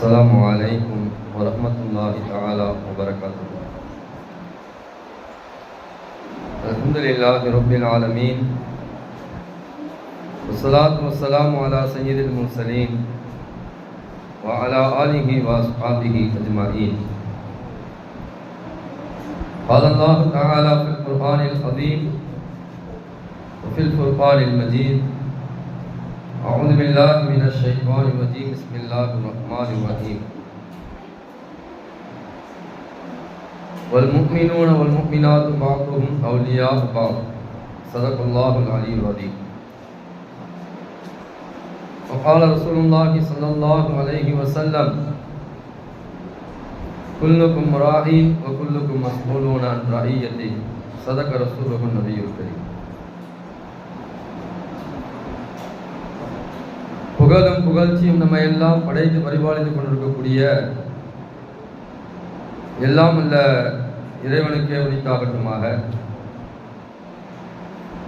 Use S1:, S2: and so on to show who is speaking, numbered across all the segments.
S1: السلام عليكم ورحمة الله تعالى وبركاته. الحمد لله رب العالمين والصلاة والسلام على سيد المرسلين وعلى آله وأصحابه أجمعين. قال الله تعالى في القرآن العظيم وفي الفرقان المجيد: أعوذ بالله من الشيطان الرجيم، بسم الله الرحمن الرحيم. والمؤمنون والمؤمنات بعضهم أولياء بعض، صدق الله العلي العظيم. وقال رسول الله صلى الله عليه وسلم: كلكم راع وكلكم مسؤولون عن رعيته، صدق رسوله النبي الكريم. புகழும் புகழ்ச்சியும் நம்ம எல்லாம் படைத்து பரிபாலித்துக் கொண்டிருக்கக்கூடிய எல்லாம் அல்ல இறைவனுக்கே உரித்தாகட்டுமாக.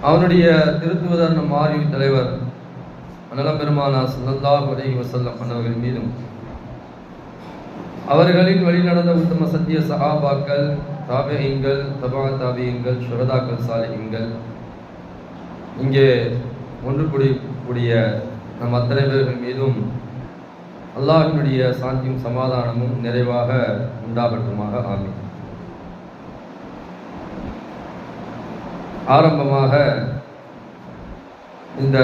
S1: அவனுடைய திருத்துவதர் நம் ஆர்வி தலைவர் அன்னலம் பெருமானா ஸல்லல்லாஹு அலைஹி வஸல்லம் அன்னவர்கள் மீதும், அவர்களின் வழி நடந்த உத்தம சத்திய சஹாபாக்கள், தாபிஈன்கள், தபா தாபிஈன்கள், ஷுஹதாக்கள், சாலிஹீன்கள், இங்கே ஒன்று கூடிய நம் அத்தனை பேர்கள் மீதும் அல்லாஹ்வினுடைய சாந்தியும் சமாதானமும் நிறைவாக உண்டாகட்டுமாக. ஆமீன். ஆரம்பமாக இந்த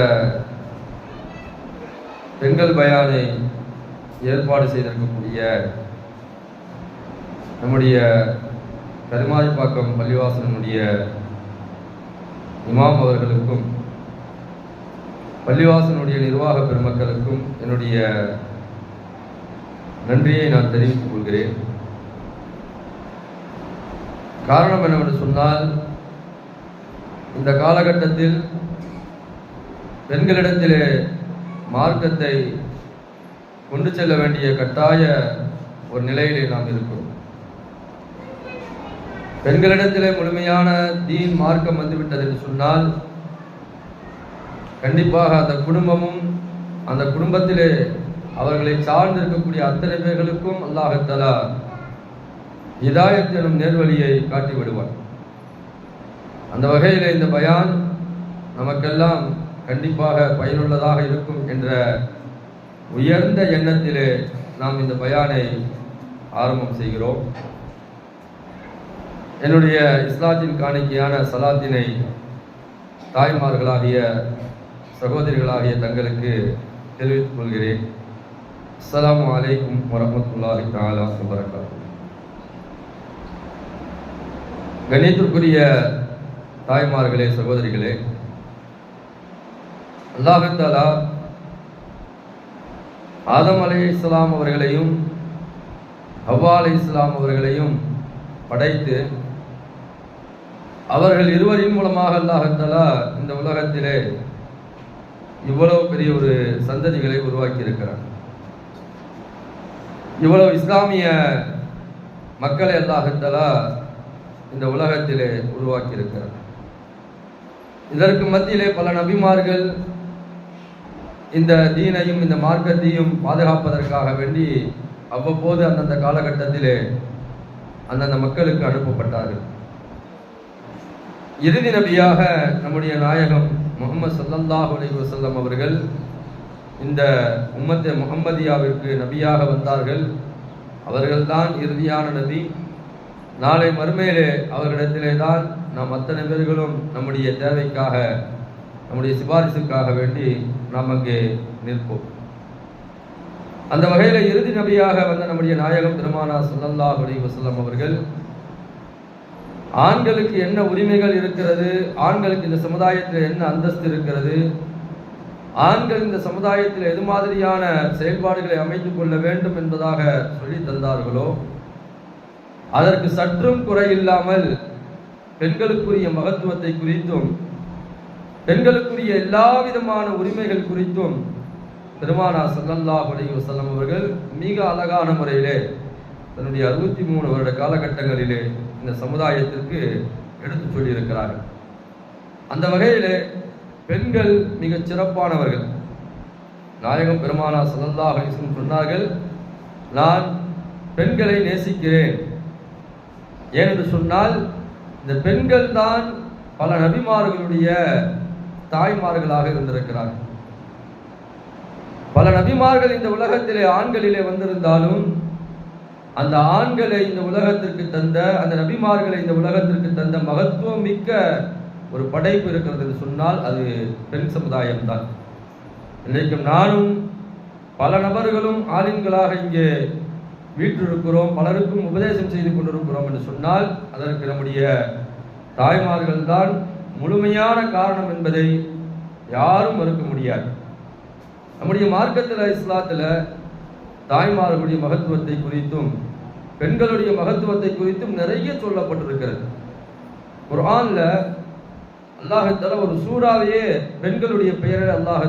S1: பெண்கள் பயானை ஏற்பாடு செய்திருக்கக்கூடிய நம்முடைய கருமாரிப்பாக்கம் பள்ளிவாசனுடைய இமாம் அவர்களுக்கும், பள்ளிவாசனுடைய நிர்வாக பெருமக்களுக்கும் என்னுடைய நன்றியை நான் தெரிவித்துக் கொள்கிறேன். காரணம் என்னவென்று சொன்னால், இந்த காலகட்டத்தில் பெண்களிடத்திலே மார்க்கத்தை கொண்டு செல்ல வேண்டிய கட்டாய ஒரு நிலையிலே நாம் இருக்கிறோம். பெண்களிடத்திலே முழுமையான தீன் மார்க்கம் வந்துவிட்டது என்று சொன்னால், கண்டிப்பாக அந்த குடும்பமும் அந்த குடும்பத்திலே அவர்களை சார்ந்து இருக்கக்கூடிய அத்தனை பேர்களுக்கும் அல்லாஹ் தஆலா ஹிதாயத் எனும் நேர்வழியை காட்டி விடுவார். அந்த வகையில் இந்த பயான் நமக்கெல்லாம் கண்டிப்பாக பயனுள்ளதாக இருக்கும் என்ற உயர்ந்த எண்ணத்திலே நாம் இந்த பயானை ஆரம்பம் செய்கிறோம். என்னுடைய இஸ்லாத்தின் காணிக்கையான சலாத்தினை தாய்மார்களாகிய சகோதரிகளாகிய தங்களுக்கு தெரிவித்துக் கொள்கிறேன். அஸ்ஸலாமு அலைக்கும் வரஹ்மத்துல்லாஹி தஆலா வபரகாத்துஹு. கண்ணியத்திற்குரிய தாய்மார்களே, சகோதரிகளே, அல்லாஹ் தஆலா ஆதம் அலைஹிஸ்ஸலாம் அவர்களையும் ஹவ்வா அலைஹிஸ்ஸலாம் அவர்களையும் படைத்து அவர்கள் இருவரின் மூலமாக அல்லாஹ் தஆலா இந்த உலகத்திலே இவ்வளவு பெரிய ஒரு சந்ததிகளை உருவாக்கி இருக்கிறார். இவ்வளவு இஸ்லாமிய மக்களை அல்லாஹ் தஆலா இந்த உலகத்திலே உருவாக்கி இருக்கிறார். இதற்கு மத்தியிலே பல நபிமார்கள் இந்த தீனையும் இந்த மார்க்கத்தையும் பாதுகாப்பதற்காக வேண்டி அவ்வப்போது அந்தந்த காலகட்டத்திலே அந்தந்த மக்களுக்கு அனுப்பப்பட்டார்கள். இறுதி நபியாக நம்முடைய நாயகம் முஹம்மது ஸல்லல்லாஹு அலைஹி வஸல்லம் அவர்கள் இந்த உம்மத்தே முஹம்மதியாவிற்கு நபியாக வந்தார்கள். அவர்கள்தான் இறுதியான நபி. நாளை மறுமையிலே அவர்களிடத்திலே தான் நாம் அத்தனை பேர்களும் நம்முடைய தேவைக்காக, நம்முடைய சிபாரிசுக்காக வேண்டி நாம் அங்கே நிற்போம். அந்த வகையில் இறுதி நபியாக வந்த நம்முடைய நாயகம் பெருமானா ஸல்லல்லாஹு அலைஹி வஸல்லம் அவர்கள் ஆண்களுக்கு என்ன உரிமைகள் இருக்கிறது, ஆண்களுக்கு இந்த சமுதாயத்தில் என்ன அந்தஸ்து இருக்கிறது, ஆண்கள் இந்த சமுதாயத்தில் எது மாதிரியான செயல்பாடுகளை அமைத்துக் கொள்ள வேண்டும் என்பதாக சொல்லி தந்தார்களோ, அதற்கு சற்றும் குறையில்லாமல் பெண்களுக்குரிய மகத்துவத்தை குறித்தும் பெண்களுக்குரிய எல்லா விதமான உரிமைகள் குறித்தும் பெருமானா ஸல்லல்லாஹு அலைஹி வஸல்லம் அவர்கள் மிக அழகான முறையிலே தன்னுடைய 63 வருட காலகட்டங்களிலே இந்த சமுதாயத்திற்கு எடுத்து சொல்லியிருக்கிறார்கள். அந்த வகையிலே பெண்கள் மிகச் சிறப்பானவர்கள். நாயகம் பெருமானா ஸல்லல்லாஹு அலைஹி வஸல்லம் சொன்னார்கள், நான் பெண்களை நேசிக்கிறேன். ஏனென்று சொன்னால் இந்த பெண்கள் தான் பல நபிமார்களுடைய தாய்மார்களாக இருந்திருக்கிறார்கள். பல நபிமார்கள் இந்த உலகத்திலே ஆண்களிலே வந்திருந்தாலும் அந்த ஆண்களை இந்த உலகத்திற்கு தந்த, அந்த நபிமார்களை இந்த உலகத்திற்கு தந்த மகத்துவம் மிக்க ஒரு படைப்பு இருக்கிறது என்று சொன்னால் அது பெண் சமுதாயம்தான். இன்றைக்கும் நானும் பல நபர்களும் ஆலிம்களாக இங்கே வீற்றிருக்கிறோம், பலருக்கும் உபதேசம் செய்து கொண்டிருக்கிறோம் என்று சொன்னால் அதற்கு நம்முடைய தாய்மார்கள் தான் முழுமையான காரணம் என்பதை யாரும் மறுக்க முடியாது. நம்முடைய மார்க்கத்தில், இஸ்லாத்தில் தாய்மார்களுடைய மகத்துவத்தை குறித்தும் பெண்களுடைய மகத்துவத்தை குறித்தும் நிறைய சொல்லப்பட்டிருக்கிறது. குர்ஆன்ல அல்லாஹ் ஒரு சூறாவையே பெண்களுடைய பெயரை அல்லாஹ்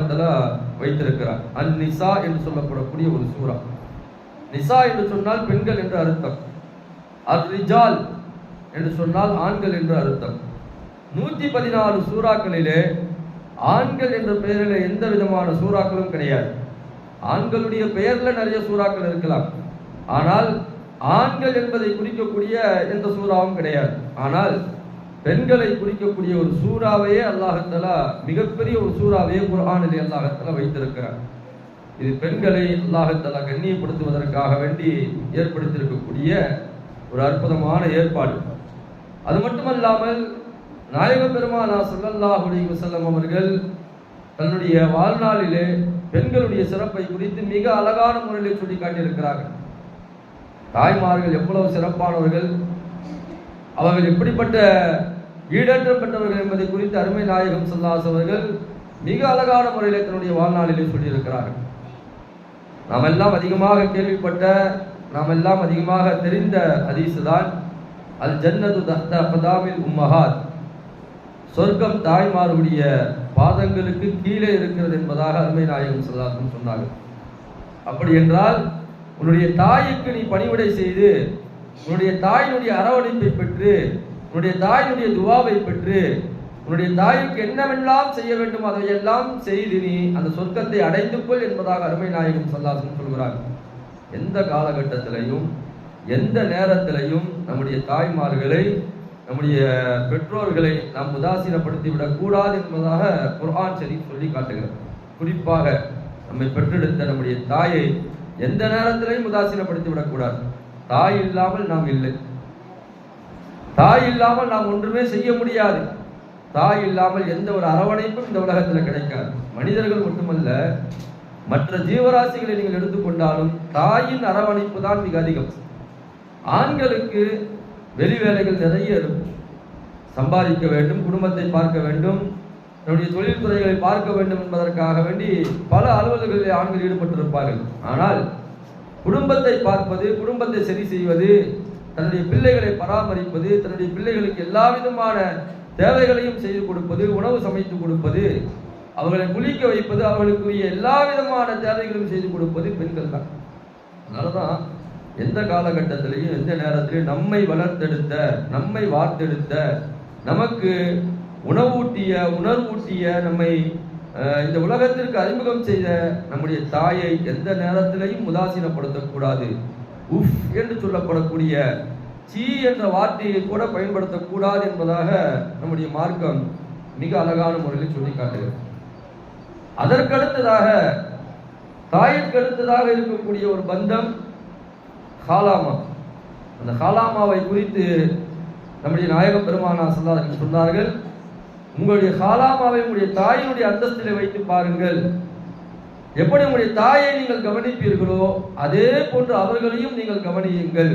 S1: வைத்திருக்கிறார். அன்-நிசா என்று சொல்லப்படக்கூடிய ஒரு சூறா. நிசா என்று சொன்னால் பெண்கள் என்று அர்த்தம். அர்-ரிஜால் என்று சொன்னால் ஆண்கள் என்று அர்த்தம். 114 சூறாக்களிலே ஆண்கள் என்ற பெயரில் எந்த விதமான சூறாக்களும் கிடையாது. ஆண்களுடைய பெயர்ல நிறைய சூறாக்கள் இருக்கலாம், ஆனால் ஆண்கள் என்பதை குறிக்கக்கூடிய எந்த சூறாவும் கிடையாது. ஆனால் பெண்களை குறிக்கக்கூடிய ஒரு சூறாவையே அல்லாஹ் தஆலா, மிகப்பெரிய ஒரு சூறாவையே குர்ஆனிலே அல்லாஹ் தஆலா வைத்திருக்கிறார். இது பெண்களை அல்லாஹ் தஆலா கண்ணியப்படுத்துவதற்காக வேண்டி ஏற்படுத்தியிருக்கக்கூடிய ஒரு அற்புதமான ஏற்பாடு. அது மட்டுமல்லாமல் நாயகம் பெருமானார் ஸல்லல்லாஹு அலைஹி வஸல்லம் அவர்கள் தன்னுடைய வாழ்நாளிலே பெண்களுடைய சிறப்பை குறித்து மிக அழகான முறையில் சொல்லி காட்டியிருக்கிறார்கள். தாய்மார்கள் எவ்வளவு சிறப்பானவர்கள், அவர்கள் எப்படிப்பட்ட ஈடேற்றப்பட்டவர்கள் என்பதை குறித்து அருமை நாயகம் ஸல்லல்லாஹு அலைஹி அவர்கள் மிக அழகான முறையில் தன்னுடைய வாழ்நாளிலே சொல்லியிருக்கிறார்கள். நாம் எல்லாம் அதிகமாக கேள்விப்பட்ட, நாம் எல்லாம் அதிகமாக தெரிந்த ஹதீஸ் தான் அல் ஜன்னத்து தஹ்த அக்தாமில் உம்மஹாத், சொர்க்கம் தாய்மார்களுடைய பாதங்களுக்கு கீழே இருக்கிறது என்பதாக அருமை நாயகம் ஸல்லல்லாஹு அலைஹி வஸல்லம் சொன்னார்கள். அப்படி என்றால் உன்னுடைய தாய்க்கு நீ பணிவிடை செய்து, உன்னுடைய தாயினுடைய அரவணைப்பை பெற்று, உன்னுடைய தாயினுடைய துவாவை பெற்று, உன்னுடைய தாய்க்கு என்னவெல்லாம் செய்ய வேண்டும் அதையெல்லாம் செய்து நீ அந்த சொர்க்கத்தை அடைந்து கொள் என்பதாக அருமை நாயகம் ஸல்லல்லாஹு அலைஹி வஸல்லம் சொல்கிறார்கள். எந்த காலகட்டத்திலையும் எந்த நேரத்திலையும் நம்முடைய தாய்மார்களை, நம்முடைய பெற்றோர்களை நாம் உதாசீனப்படுத்தி விடக்கூடாது என்பதாக குர்ஆன் ஷரீஃப் சொல்லி காட்டுகிறது. குறிப்பாக நம்மை பெற்றெடுத்த நம்முடைய தாயை எந்த நேரத்திலையும் உதாசீனப்படுத்தி விடக்கூடாது. தாய் இல்லாமல் நாம் இல்லை, தாய் இல்லாமல் நாம் ஒன்றுமே செய்ய முடியாது. தாய் இல்லாமல் எந்த ஒரு அரவணைப்பும் இந்த உலகத்தில் கிடைக்காது. மனிதர்கள் மட்டுமல்ல, மற்ற ஜீவராசிகளை நீங்கள் எடுத்துக்கொண்டாலும் தாயின் அரவணைப்பு தான் மிக அதிகம். ஆண்களுக்கு வெளி வேலைகள் நிறைய இருக்கும். சம்பாதிக்க வேண்டும், குடும்பத்தை பார்க்க வேண்டும், நம்முடைய தொழில்துறைகளை பார்க்க வேண்டும் என்பதற்காக வேண்டி பல அலுவலர்களில் ஆண்கள் ஈடுபட்டிருப்பார்கள். ஆனால் குடும்பத்தை பார்ப்பது, குடும்பத்தை சரி செய்வது, தன்னுடைய பிள்ளைகளை பராமரிப்பது, தன்னுடைய பிள்ளைகளுக்கு எல்லா விதமான தேவைகளையும் செய்து கொடுப்பது, உணவு சமைத்து கொடுப்பது, அவர்களை குளிக்க வைப்பது, அவர்களுக்குரிய எல்லா விதமான தேவைகளையும் செய்து கொடுப்பது பெண்கள் தான். அதனாலதான் எந்த காலகட்டத்திலையும் எந்த நேரத்திலையும் நம்மை வளர்த்தெடுத்த, நம்மை வார்த்தெடுத்த, நமக்கு உணவூட்டிய, உணர்வூட்டிய, நம்மை இந்த உலகத்திற்கு அறிமுகம் செய்த நம்முடைய தாயை எந்த நேரத்திலையும் உதாசீனப்படுத்தக்கூடாது. உஃப் என்று சொல்லப்படக்கூடிய சீ என்ற வார்த்தையை கூட பயன்படுத்தக்கூடாது என்பதாக நம்முடைய மார்க்கம் மிக அழகான முறையில் சொல்லி காட்டுகிறது. அதற்கடுத்ததாக, தாயிற்கு அடுத்ததாக இருக்கக்கூடிய ஒரு பந்தம் ஹாலாமா. அந்த ஹாலாமாவை குறித்து நம்முடைய நாயகம் பெருமானார் ஸல்லல்லாஹு அலைஹி வஸல்லம் சொன்னார்கள், உங்களுடைய ஹாலாமாவை உங்களுடைய தாயினுடைய அந்தஸ்திலே வைத்து பாருங்கள். எப்படி உங்களுடைய தாயை நீங்கள் கவனிப்பீர்களோ அதே போன்று அவர்களையும் நீங்கள் கவனியுங்கள்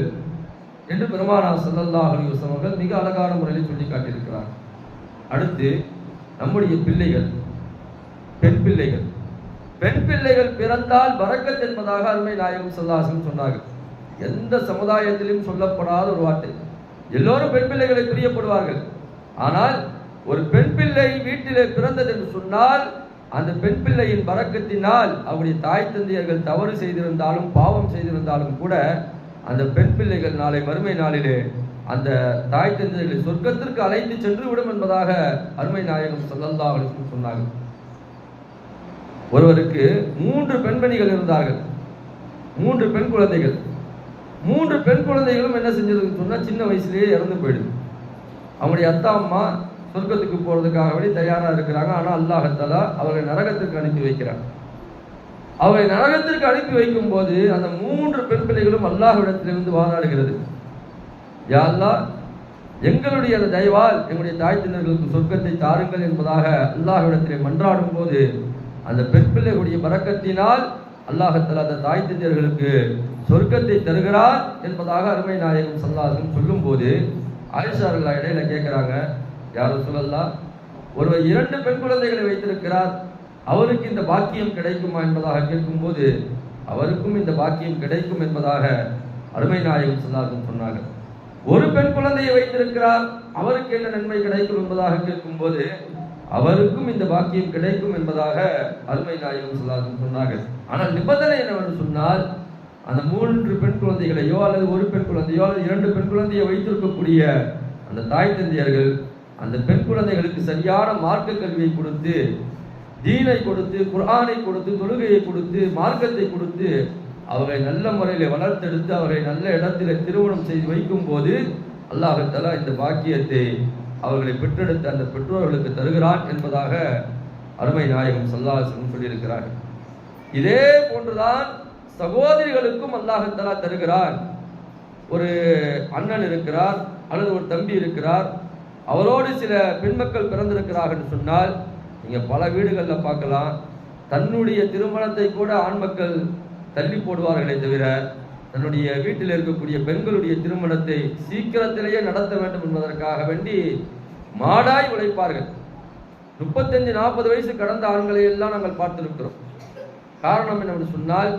S1: என்று பெருமானார் ஸல்லல்லாஹு அலைஹி வஸல்லம் அவர்கள் மிக அழகான முறையில் சொல்லி காட்டியிருக்கிறார். அடுத்து நம்முடைய பிள்ளைகள், பெண் பிள்ளைகள். பெண் பிள்ளைகள் பிறந்தால் பரக்கத் என்பதாக அருமை நாயகம் ஸல்லல்லாஹு அலைஹி வஸல்லம் சொன்னார்கள். எந்த சமுதாயத்திலும் சொல்லப்படாத ஒரு வார்த்தை. எல்லோரும் பெண் பிள்ளைகளை பிரியப்படுவார்கள். ஆனால் ஒரு பெண் பிள்ளை வீட்டிலே பிறந்தது என்று சொன்னால் அந்த பெண் பிள்ளையின் பரக்கத்தினால் அவருடைய தாய் தந்தையர்கள் தவறு செய்திருந்தாலும், பாவம் செய்திருந்தாலும் கூட அந்த பெண் பிள்ளைகள் நாளை மறுமை நாளிலே அந்த தாய் தந்தையர்களை சொர்க்கத்திற்கு அழைத்து சென்று விடும் என்பதாக அருமை நாயகம் ஸல்லல்லாஹு அலைஹி வஸல்லம் சொன்னார்கள். ஒருவருக்கு 3 பெண்மணிகள் இருந்தார்கள். 3 பெண் குழந்தைகள். 3 பெண் குழந்தைகளும் என்ன செஞ்சதுன்னு சொன்னா சின்ன வயசுலேயே இறந்து போயிடுது. அவங்களுடைய அத்தா அம்மா சொர்க்கத்துக்கு போறதுக்காக வேண்டி தயாரா இருக்கிறாங்க. ஆனா அல்லாஹ் தஆலா அவர்களை நரகத்திற்கு அனுப்பி வைக்கிறாங்க. அவரை நரகத்திற்கு அனுப்பி வைக்கும் போது அந்த 3 பெண் பிள்ளைகளும் அல்லாஹ்விடத்திலிருந்து வாதாடுகிறது. யா அல்லாஹ், எங்களுடைய அந்த தயவால் எங்களுடைய தாய் தந்தையர்களுக்கு சொர்க்கத்தை தாருங்கள் என்பதாக அல்லாஹ்விடத்திலே மன்றாடும் போது அந்த பெண் பிள்ளைகளுடைய பரக்கத்தினால் அல்லாஹ் தஆலா அந்த தாய் தந்தையர்களுக்கு சொர்க்கத்தை தருகிறார் என்பதாக அருமை நாயகம் ஸல்லல்லாஹு அலைஹி வஸல்லம் சொல்லும் போது ஆயிஷா ரலியல்லாஹு இடையில கேட்கிறாங்க, யா ரசூலல்லாஹ், ஒருவர் 2 பெண் குழந்தைகளை வைத்திருக்கிறார், அவருக்கு இந்த பாக்கியம் கிடைக்குமா என்பதாக கேட்கும்போது அவருக்கும் இந்த பாக்கியம் கிடைக்கும் என்பதாக அருமை நாயகம் ஸல்லல்லாஹு அலைஹி வஸல்லம் சொன்னாங்க. ஒரு பெண் குழந்தையை வைத்திருக்கிறார், அவருக்கு என்ன நன்மை கிடைக்கும் என்பதாக கேட்கும்போது அவருக்கும் இந்த பாக்கியம் கிடைக்கும் என்பதாக அருமை நாயகம் ஸல்லல்லாஹு அலைஹி வஸல்லம் சொன்னார்கள். ஆனால் நிபந்தனை என்னவென்று சொன்னால், அந்த 3 பெண் குழந்தைகளையோ அல்லது ஒரு பெண் குழந்தையோ அல்லது 2 பெண் குழந்தையை வைத்திருக்கக்கூடிய அந்த தாய் தந்தையர்கள் அந்த பெண் குழந்தைகளுக்கு சரியான மார்க்க கல்வியை கொடுத்து, தீனை கொடுத்து, குர்ஆனை கொடுத்து, தொழுகையை கொடுத்து, மார்க்கத்தை கொடுத்து அவர்களை நல்ல முறையில் வளர்த்தெடுத்து அவர்களை நல்ல இடத்துல திருமணம் செய்து வைக்கும் போது அல்லாஹ் தஆலா இந்த பாக்கியத்தை அவர்களை பெற்றெடுத்த அந்த பெற்றோர்களுக்கு தருகிறான் என்பதாக அருமை நாயகம் ஸல்லல்லாஹு அலைஹி வஸல்லம் சொல்லியிருக்கிறார்கள். இதே போன்றுதான் சகோதரிகளுக்கும் அல்லாஹ் தஆலா தருகிறான். ஒரு அண்ணன் இருக்கிறார் அல்லது ஒரு தம்பி இருக்கிறார், அவரோடு சில பெண் மக்கள் பிறந்திருக்கிறார்கள் சொன்னால் நீங்க பல வீடுகளில் பார்க்கலாம், தன்னுடைய திருமணத்தை கூட ஆண் மக்கள் தள்ளி போடுவார்களே தவிர தன்னுடைய வீட்டில் இருக்கக்கூடிய பெண்களுடைய திருமணத்தை சீக்கிரத்திலேயே நடத்த வேண்டும் என்பதற்காக வேண்டி மாடாய் உழைப்பார்கள். 35-40 வயசு கடந்த ஆண்களை எல்லாம் நாங்கள் பார்த்திருக்கிறோம். காரணம் என்னவென்று சொன்னால்,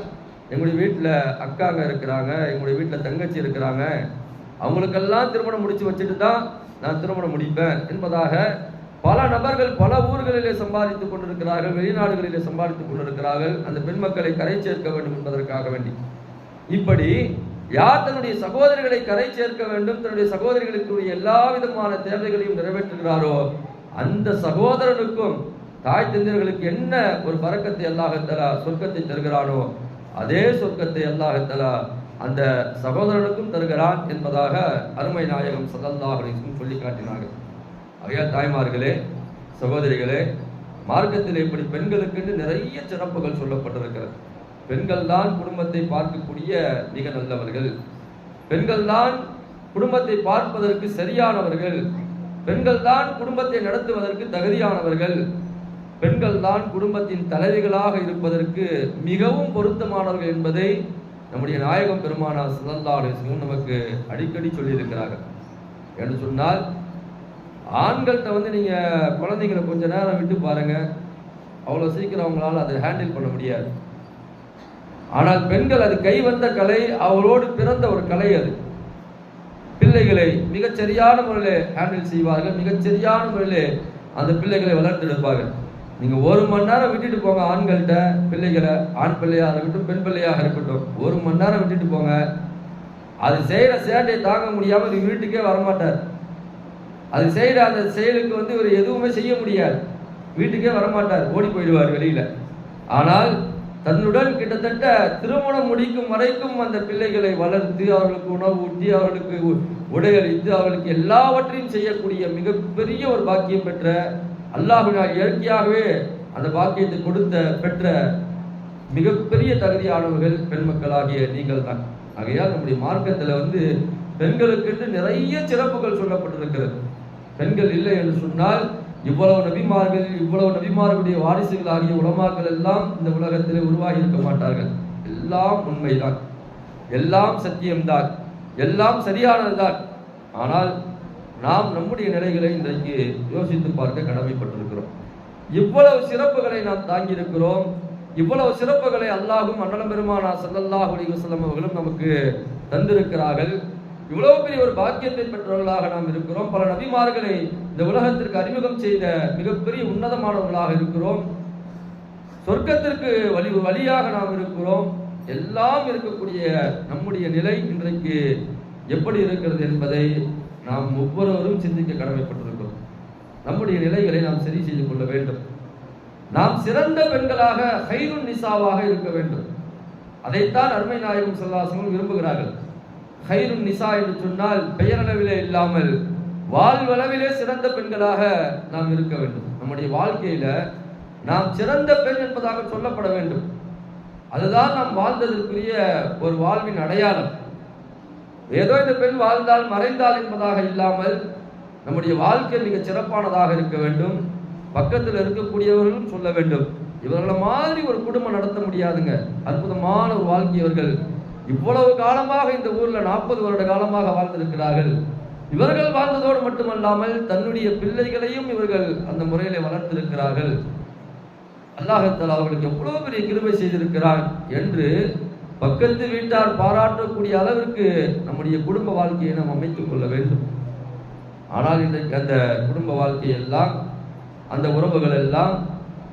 S1: எங்களுடைய வீட்டில் அக்காங்க இருக்கிறாங்க, எங்களுடைய வீட்டில் தங்கச்சி இருக்கிறாங்க, அவங்களுக்கெல்லாம் திருமணம் முடிச்சு வச்சுட்டு தான் நான் திருமணம் முடிப்பேன் என்பதாக பல நபர்கள் பல ஊர்களிலே சம்பாதித்துக் கொண்டிருக்கிறார்கள், வெளிநாடுகளிலே சம்பாதித்துக் கொண்டிருக்கிறார்கள், அந்த பெண் மக்களை கரை சேர்க்க வேண்டும் என்பதற்காக வேண்டி. இப்படி யார் தன்னுடைய சகோதரிகளை கரை சேர்க்க வேண்டும், தன்னுடைய சகோதரிகளுக்குரிய எல்லா விதமான தேவைகளையும் நிறைவேற்றுகிறாரோ அந்த சகோதரனுக்கும் தாய் தந்தையர்களுக்கு என்ன ஒரு பரக்கத்தை அல்லாஹ் தஆலா சொர்க்கத்தை தருகிறானோ அதே சொர்க்கத்தை அல்லாஹ் தஆலா அந்த சகோதரனுக்கும் தருகிறான் என்பதாக அருமை நாயகம் ஸல்லல்லாஹு அலைஹி வஸல்லம் சொல்லி காட்டினார்கள். ஐயா தாய்மார்களே, சகோதரிகளே, மார்க்கத்தில் இப்படி பெண்களுக்கு நிறைய சிறப்புகள் சொல்லப்பட்டிருக்கிறது. பெண்கள் தான் குடும்பத்தை பார்க்கக்கூடிய மிக நல்லவர்கள், பெண்கள் தான் குடும்பத்தை பார்ப்பதற்கு சரியானவர்கள், பெண்கள் தான் குடும்பத்தை நடத்துவதற்கு தகுதியானவர்கள், பெண்கள் தான் குடும்பத்தின் தலைவிகளாக இருப்பதற்கு மிகவும் பொருத்தமானவர்கள் என்பதை நம்முடைய நாயகம் பெருமானார் ஸல்லல்லாஹு அலைஹி வஸல்லம் நமக்கு அடிக்கடி சொல்லியிருக்கிறார்கள். என்று சொன்னால், ஆண்கள்கிட்ட நீங்க குழந்தைங்களை கொஞ்ச நேரம் விட்டு பாருங்க, அவ்வளவு சீக்கிரம் அவங்களால அதை ஹேண்டில் பண்ண முடியாது. ஆனால் பெண்கள் அது கை வந்த கலை, அவளோடு பிறந்த ஒரு கலை. அது பிள்ளைகளை மிகச்சரியான முறையில் ஹேண்டில் செய்வார்கள், மிகச்சரியான முறையில் அந்த பிள்ளைகளை வளர்த்தெடுப்பார்கள். நீங்க 1 மணி நேரம் விட்டுட்டு போங்க ஆண்கள்கிட்ட பிள்ளைகளை, ஆண் பிள்ளையாக இருக்கட்டும் பெண் பிள்ளையாக இருக்கட்டும், 1 மணி நேரம் விட்டுட்டு போங்க, அது செய்யற சேட்டையை தாங்க முடியாம இது வீட்டுக்கே வரமாட்டார். அது செய்யற அந்த செயலுக்கு இவர் எதுவுமே செய்ய முடியாது, வீட்டுக்கே வரமாட்டார், ஓடி போயிடுவார் வெளியில. ஆனால் தன்னுடன் கிட்டத்தட்ட திருமணம் முடிக்கும் வரைக்கும் அந்த பிள்ளைகளை வளர்த்து அவர்களுக்கு உணவு ஊட்டி அவர்களுக்கு உடையளித்து அவர்களுக்கு எல்லாவற்றையும் செய்யக்கூடிய மிகப்பெரிய ஒரு பாக்கியம் பெற்ற, அல்லாஹ்வினால் இயற்கையாகவே அந்த பாக்கியத்தை பெற்ற மிகப்பெரிய தகுதியானவர்கள் பெண் மக்களாகிய நீங்கள் தான். ஆகையால் நம்முடைய மார்க்கத்தில் பெண்களுக்கு நிறைய சிறப்புகள் சொல்லப்பட்டிருக்கிறது. பெண்கள் இல்லை என்று சொன்னால் இவ்வளவு நபிமார்களுடைய வாரிசுகள் ஆகிய உலமாக்கள் எல்லாம் இந்த உலகத்திலே உருவாகி இருக்க மாட்டார்கள். எல்லாம் உண்மைதான், எல்லாம் சத்தியம்தான், எல்லாம் சரியானதுதான். ஆனால் நாம் நம்முடைய நிலைகளை இன்றைக்கு யோசித்து பார்க்க கடமைப்பட்டிருக்கிறோம். இவ்வளவு சிறப்புகளை நாம் தாங்கியிருக்கிறோம். இவ்வளவு சிறப்புகளை அல்லாஹ்வும் அண்ணலம் பெருமானார் ஸல்லல்லாஹு அலைஹி வஸல்லம் அவர்களும் நமக்கு தந்திருக்கிறார்கள். இவ்வளவு பெரிய ஒரு பாக்கியத்தை பெற்றவர்களாக நாம் இருக்கிறோம். பல நபிமார்களை இந்த உலகத்திற்கு அறிமுகம் செய்த மிகப்பெரிய உன்னதமானவர்களாக இருக்கிறோம். சொர்க்கத்திற்கு வழியாக நாம் இருக்கிறோம். எல்லாம் இருக்கக்கூடிய நம்முடைய நிலை இன்றைக்கு எப்படி இருக்கிறது என்பதை நாம் ஒவ்வொருவரும் சிந்திக்க கடமைப்பட்டிருக்கிறோம். நம்முடைய நிலைகளை நாம் சரி செய்து கொள்ள வேண்டும். நாம் சிறந்த பெண்களாக ஹைருன் நிசாவாக இருக்க வேண்டும். அதைத்தான் அருமை நாயகம் ஸல்லல்லாஹு அலைஹி வஸல்லம் விரும்புகிறார்கள். ஹைருன் நிசா என்று சொன்னால் பெயரளவிலே இல்லாமல் வாழ்வளவிலே சிறந்த பெண்களாக நாம் இருக்க வேண்டும். நம்முடைய வாழ்க்கையில நாம் சிறந்த பெண் என்பதாக சொல்லப்பட வேண்டும். அதுதான் நாம் வாழ்ந்ததற்குரிய ஒரு வாழ்வின் அடையாளம். ஏதோ இந்த பெண் வாழ்ந்தால் மறைந்தால் என்பதாக இல்லாமல் நம்முடைய வாழ்க்கை மிக சிறப்பானதாக இருக்க வேண்டும். பக்கத்தில் இருக்கக்கூடியவர்களும் சொல்ல வேண்டும், இவர்களை மாதிரி ஒரு குடும்பம் நடத்த முடியாதுங்க, அற்புதமான ஒரு வாழ்க்கை இவர்கள் இவ்வளவு காலமாக இந்த ஊர்ல 40 வருட காலமாக வாழ்ந்திருக்கிறார்கள். இவர்கள் வாழ்ந்ததோடு மட்டுமல்லாமல் தன்னுடைய பிள்ளைகளையும் இவர்கள் அந்த முறையில வளர்த்திருக்கிறார்கள். அல்லாஹ் தஆலா அவர்களுக்கு எவ்வளவு பெரிய கிருபை செய்திருக்கிறான் என்று பக்கத்து வீட்டார் பாராட்டக்கூடிய அளவிற்கு நம்முடைய குடும்ப வாழ்க்கையை நாம் அமைத்துக் கொள்ள வேண்டும். ஆனால் இன்றைக்கு அந்த குடும்ப வாழ்க்கையெல்லாம், அந்த உறவுகள் எல்லாம்,